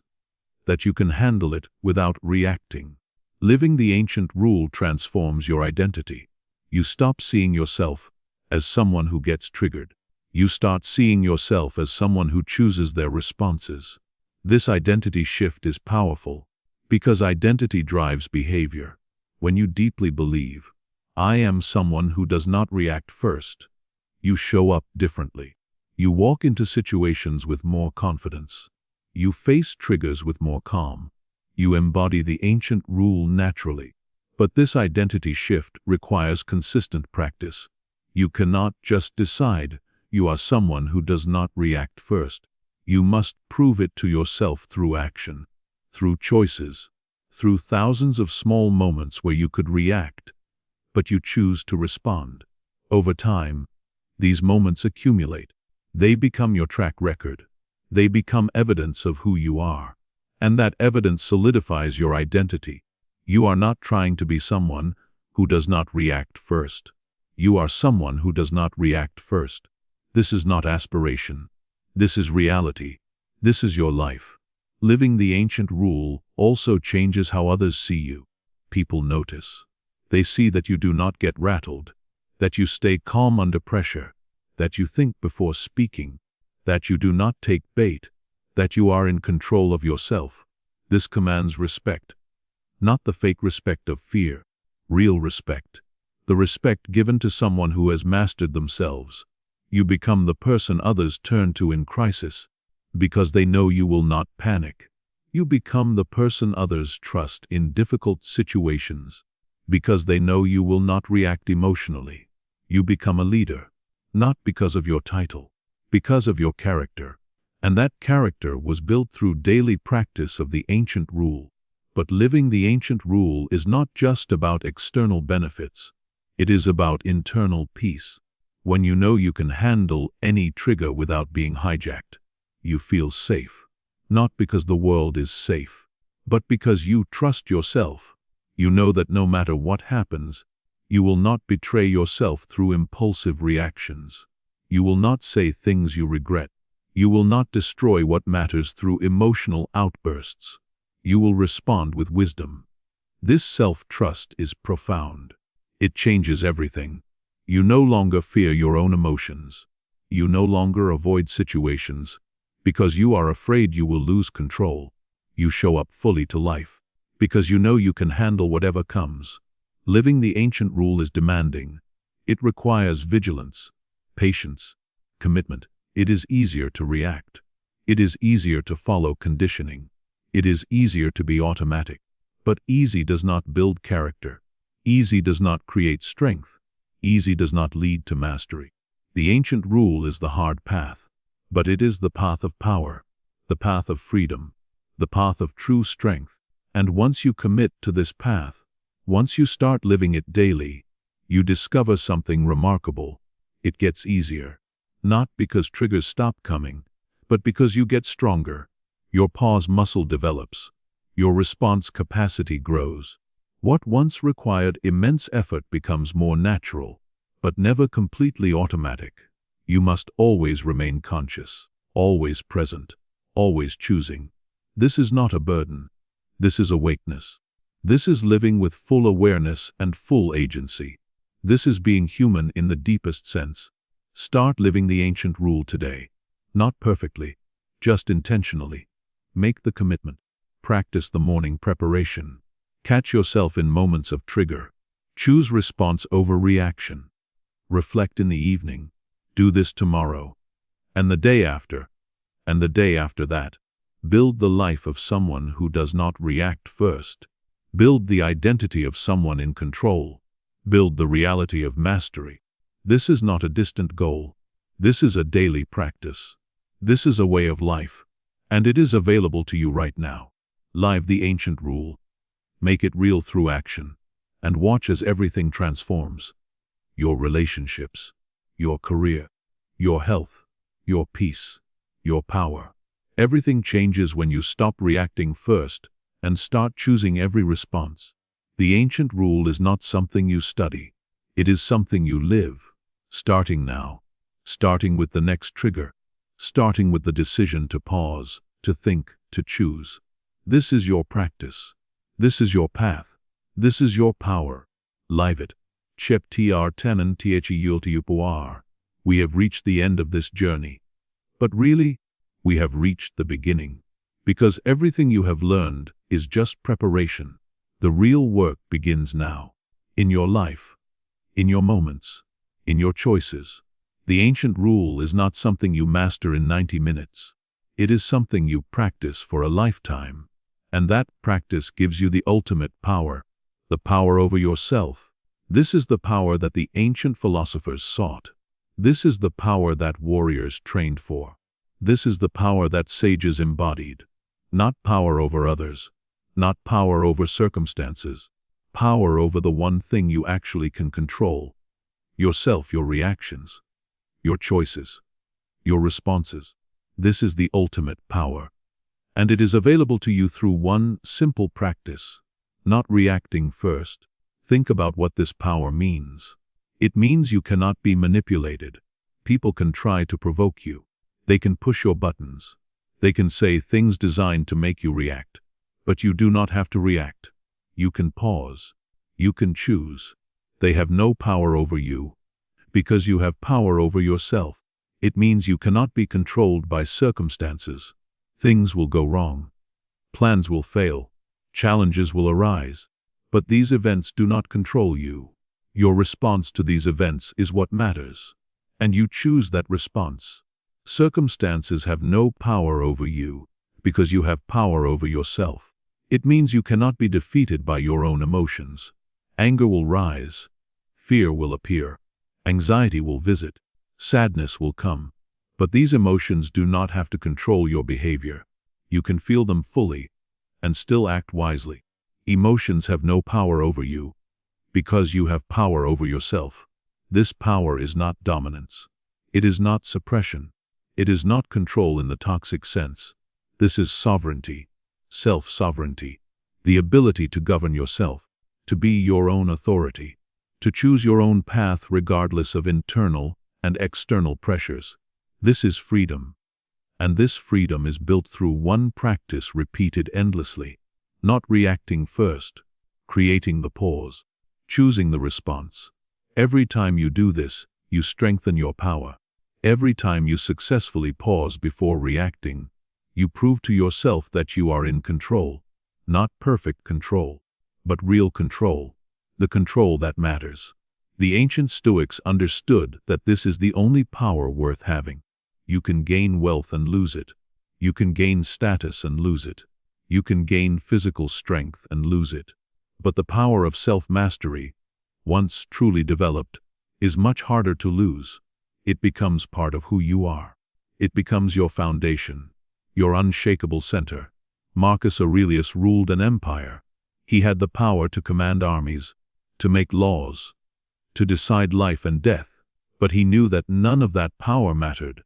that you can handle it without reacting. Living the ancient rule transforms your identity. You stop seeing yourself as someone who gets triggered. You start seeing yourself as someone who chooses their responses. This identity shift is powerful, because identity drives behavior. When you deeply believe, I am someone who does not react first, you show up differently. You walk into situations with more confidence. You face triggers with more calm. You embody the ancient rule naturally. But this identity shift requires consistent practice. You cannot just decide you are someone who does not react first. You must prove it to yourself through action, through choices, through thousands of small moments where you could react, but you choose to respond. Over time, these moments accumulate. They become your track record. They become evidence of who you are. And that evidence solidifies your identity. You are not trying to be someone who does not react first. You are someone who does not react first. This is not aspiration. This is reality. This is your life. Living the ancient rule also changes how others see you. People notice. They see that you do not get rattled, that you stay calm under pressure, that you think before speaking, that you do not take bait, that you are in control of yourself. This commands respect. Not the fake respect of fear, real respect. The respect given to someone who has mastered themselves. You become the person others turn to in crisis, because they know you will not panic. You become the person others trust in difficult situations, because they know you will not react emotionally. You become a leader, not because of your title, because of your character. And that character was built through daily practice of the ancient rule. But living the ancient rule is not just about external benefits. It is about internal peace. When you know you can handle any trigger without being hijacked, you feel safe. Not because the world is safe, but because you trust yourself. You know that no matter what happens, you will not betray yourself through impulsive reactions. You will not say things you regret. You will not destroy what matters through emotional outbursts. You will respond with wisdom. This self-trust is profound. It changes everything. You no longer fear your own emotions. You no longer avoid situations because you are afraid you will lose control. You show up fully to life because you know you can handle whatever comes. Living the ancient rule is demanding. It requires vigilance, patience, commitment. It is easier to react. It is easier to follow conditioning. It is easier to be automatic. But easy does not build character. Easy does not create strength. Easy does not lead to mastery. The ancient rule is the hard path, but it is the path of power, the path of freedom, the path of true strength. And once you commit to this path, once you start living it daily, you discover something remarkable. It gets easier. Not because triggers stop coming, but because you get stronger. Your pause muscle develops. Your response capacity grows. What once required immense effort becomes more natural, but never completely automatic. You must always remain conscious, always present, always choosing. This is not a burden. This is awakeness. This is living with full awareness and full agency. This is being human in the deepest sense. Start living the ancient rule today. Not perfectly, just intentionally. Make the commitment. Practice the morning preparation. Catch yourself in moments of trigger. Choose response over reaction. Reflect in the evening. Do this tomorrow. And the day after. And the day after that. Build the life of someone who does not react first. Build the identity of someone in control. Build the reality of mastery. This is not a distant goal. This is a daily practice. This is a way of life. And it is available to you right now. Live the ancient rule. Make it real through action. And watch as everything transforms. Your relationships, your career, your health, your peace, your power. Everything changes when you stop reacting first and start choosing every response. The ancient rule is not something you study. It is something you live. Starting now. Starting with the next trigger. Starting with the decision to pause, to think, to choose. This is your practice. This is your path. This is your power. Live it. Chep tr tenen thultupuar. We have reached the end of this journey. But really, we have reached the beginning. Because everything you have learned is just preparation. The real work begins now. In your life. In your moments. In your choices. The ancient rule is not something you master in 90 minutes. It is something you practice for a lifetime. And that practice gives you the ultimate power, the power over yourself. This is the power that the ancient philosophers sought. This is the power that warriors trained for. This is the power that sages embodied. Not power over others, not power over circumstances, power over the one thing you actually can control: yourself, your reactions, your choices, your responses. This is the ultimate power, and it is available to you through one simple practice: not reacting first. Think about what this power means. It means you cannot be manipulated. People can try to provoke you. They can push your buttons. They can say things designed to make you react. But you do not have to react. You can pause. You can choose. They have no power over you, because you have power over yourself. It means you cannot be controlled by circumstances. Things will go wrong. Plans will fail. Challenges will arise. But these events do not control you. Your response to these events is what matters. And you choose that response. Circumstances have no power over you, because you have power over yourself. It means you cannot be defeated by your own emotions. Anger will rise. Fear will appear. Anxiety will visit. Sadness will come. But these emotions do not have to control your behavior. You can feel them fully and still act wisely. Emotions have no power over you, because you have power over yourself. This power is not dominance. It is not suppression. It is not control in the toxic sense. This is sovereignty, self-sovereignty, the ability to govern yourself, to be your own authority, to choose your own path regardless of internal and external pressures. This is freedom. And this freedom is built through one practice repeated endlessly: not reacting first, creating the pause, choosing the response. Every time you do this, you strengthen your power. Every time you successfully pause before reacting, you prove to yourself that you are in control. Not perfect control, but real control, the control that matters. The ancient Stoics understood that this is the only power worth having. You can gain wealth and lose it. You can gain status and lose it. You can gain physical strength and lose it. But the power of self-mastery, once truly developed, is much harder to lose. It becomes part of who you are. It becomes your foundation, your unshakable center. Marcus Aurelius ruled an empire. He had the power to command armies, to make laws, to decide life and death. But he knew that none of that power mattered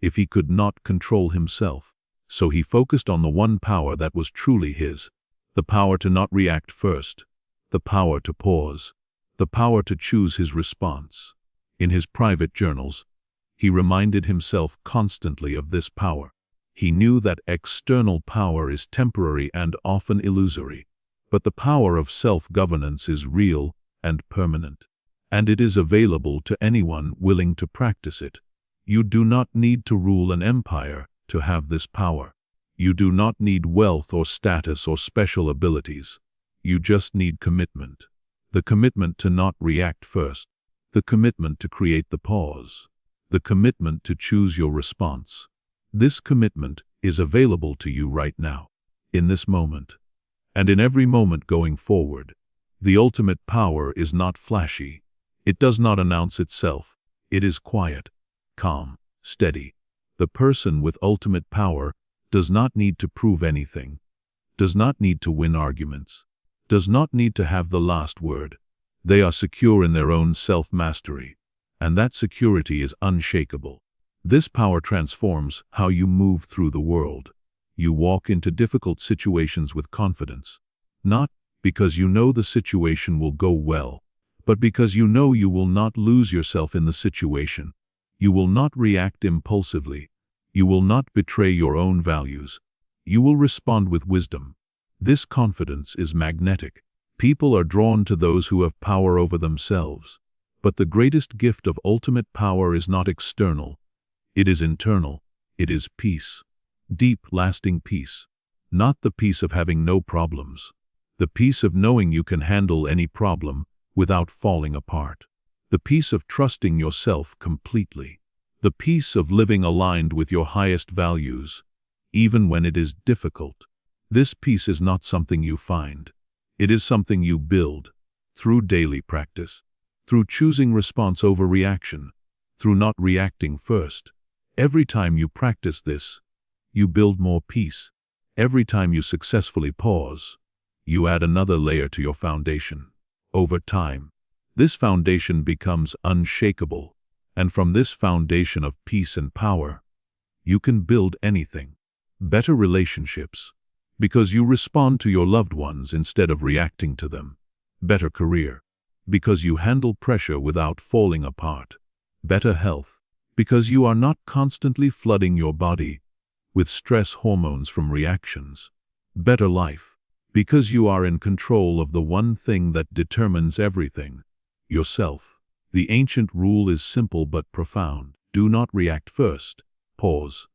if he could not control himself. So he focused on the one power that was truly his: the power to not react first, the power to pause, the power to choose his response. In his private journals, he reminded himself constantly of this power. He knew that external power is temporary and often illusory, but the power of self-governance is real and permanent, and it is available to anyone willing to practice it. You do not need to rule an empire to have this power. You do not need wealth or status or special abilities. You just need commitment. The commitment to not react first. The commitment to create the pause. The commitment to choose your response. This commitment is available to you right now, in this moment, and in every moment going forward. The ultimate power is not flashy. It does not announce itself. It is quiet, calm, steady. The person with ultimate power does not need to prove anything, does not need to win arguments, does not need to have the last word. They are secure in their own self-mastery, and that security is unshakable. This power transforms how you move through the world. You walk into difficult situations with confidence, not because you know the situation will go well, but because you know you will not lose yourself in the situation. You will not react impulsively. You will not betray your own values. You will respond with wisdom. This confidence is magnetic. People are drawn to those who have power over themselves. But the greatest gift of ultimate power is not external. It is internal. It is peace. Deep, lasting peace. Not the peace of having no problems. The peace of knowing you can handle any problem without falling apart. The peace of trusting yourself completely. The peace of living aligned with your highest values. even when it is difficult. This peace is not something you find. It is something you build through daily practice, through choosing response over reaction, through not reacting first. Every time you practice this, you build more peace. Every time you successfully pause, you add another layer to your foundation. Over time, this foundation becomes unshakable, and from this foundation of peace and power, you can build anything. Better relationships, because you respond to your loved ones instead of reacting to them. Better career, because you handle pressure without falling apart. Better health, because you are not constantly flooding your body with stress hormones from reactions. Better life, because you are in control of the one thing that determines everything, yourself. The ancient rule is simple but profound. Do not react first. Pause.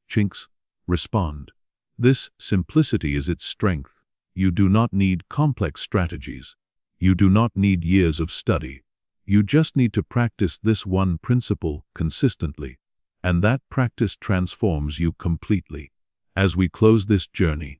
Chinks. Respond. This simplicity is its strength. You do not need complex strategies. You do not need years of study. You just need to practice this one principle consistently, and that practice transforms you completely. As we close this journey,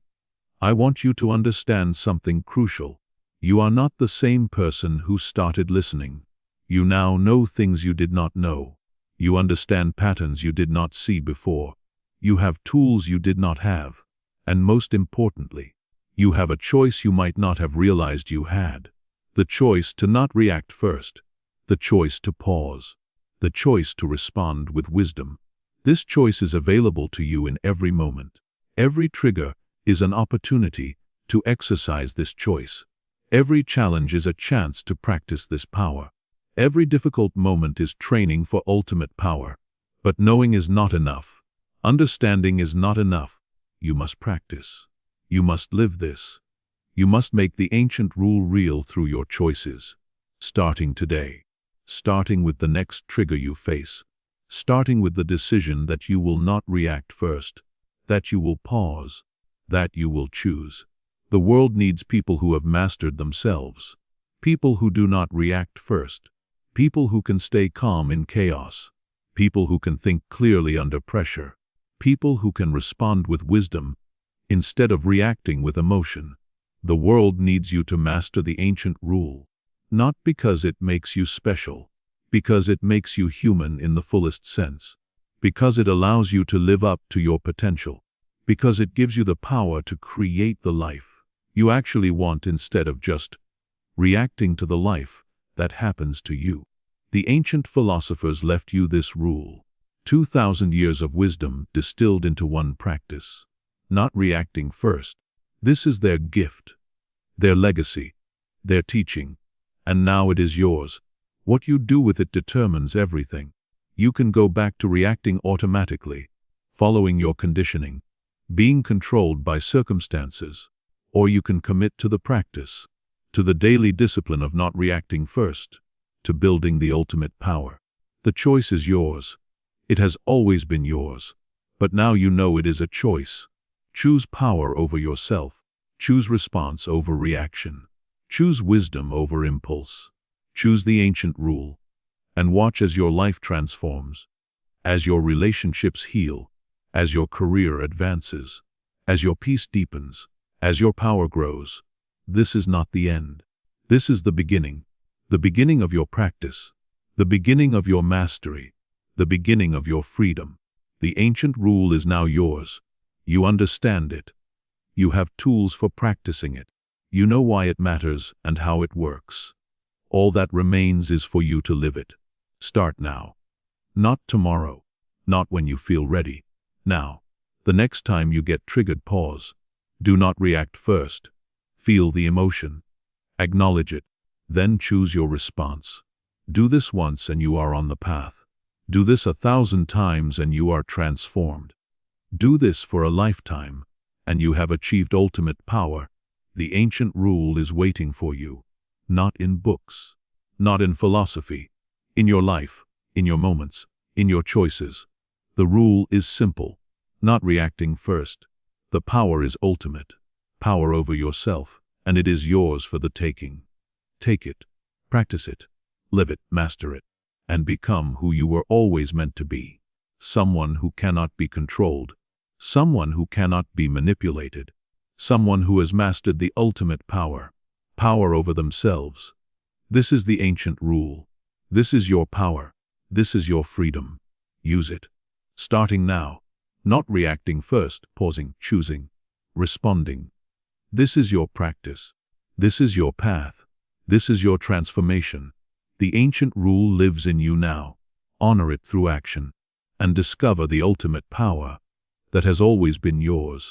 I want you to understand something crucial. You are not the same person who started listening. You now know things you did not know. You understand patterns you did not see before. You have tools you did not have. And most importantly, you have a choice you might not have realized you had. The choice to not react first. The choice to pause. The choice to respond with wisdom. This choice is available to you in every moment. Every trigger is an opportunity to exercise this choice. Every challenge is a chance to practice this power. Every difficult moment is training for ultimate power. But knowing is not enough. Understanding is not enough. You must practice. You must live this. You must make the ancient rule real through your choices. Starting today. Starting with the next trigger you face. Starting with the decision that you will not react first. That you will pause. That you will choose. The world needs people who have mastered themselves. People who do not react first. People who can stay calm in chaos. People who can think clearly under pressure. People who can respond with wisdom instead of reacting with emotion. The world needs you to master the ancient rule, not because it makes you special, because it makes you human in the fullest sense, because it allows you to live up to your potential, because it gives you the power to create the life you actually want instead of just reacting to the life that happens to you. The ancient philosophers left you this rule. 2,000 years of wisdom distilled into one practice. Not reacting first. This is their gift, their legacy, their teaching, and now it is yours. What you do with it determines everything. You can go back to reacting automatically, following your conditioning, being controlled by circumstances, or you can commit to the practice, to the daily discipline of not reacting first, to building the ultimate power. The choice is yours. It has always been yours, but now you know it is a choice. Choose power over yourself. Choose response over reaction. Choose wisdom over impulse. Choose the ancient rule, and watch as your life transforms, as your relationships heal, as your career advances, as your peace deepens, as your power grows. This is not the end. This is the beginning of your practice, the beginning of your mastery, the beginning of your freedom. The ancient rule is now yours. You understand it. You have tools for practicing it. You know why it matters and how it works. All that remains is for you to live it. Start now. Not tomorrow. Not when you feel ready. Now. The next time you get triggered, pause. Do not react first. Feel the emotion. Acknowledge it. Then choose your response. Do this once and you are on the path. Do this 1,000 times and you are transformed. Do this for a lifetime, and you have achieved ultimate power. The ancient rule is waiting for you. Not in books, not in philosophy, in your life, in your moments, in your choices. The rule is simple. Not reacting first. The power is ultimate. Power over yourself, and it is yours for the taking. Take it. Practice it. Live it. Master it. And become who you were always meant to be. Someone who cannot be controlled. someone who cannot be manipulated, someone who has mastered the ultimate power, power over themselves. This is the ancient rule. This is your power. This is your freedom. Use it. Starting now. Not reacting first, pausing, choosing, responding. This is your practice. This is your path. This is your transformation. The ancient rule lives in you now. Honor it through action, and discover the ultimate power that has always been yours.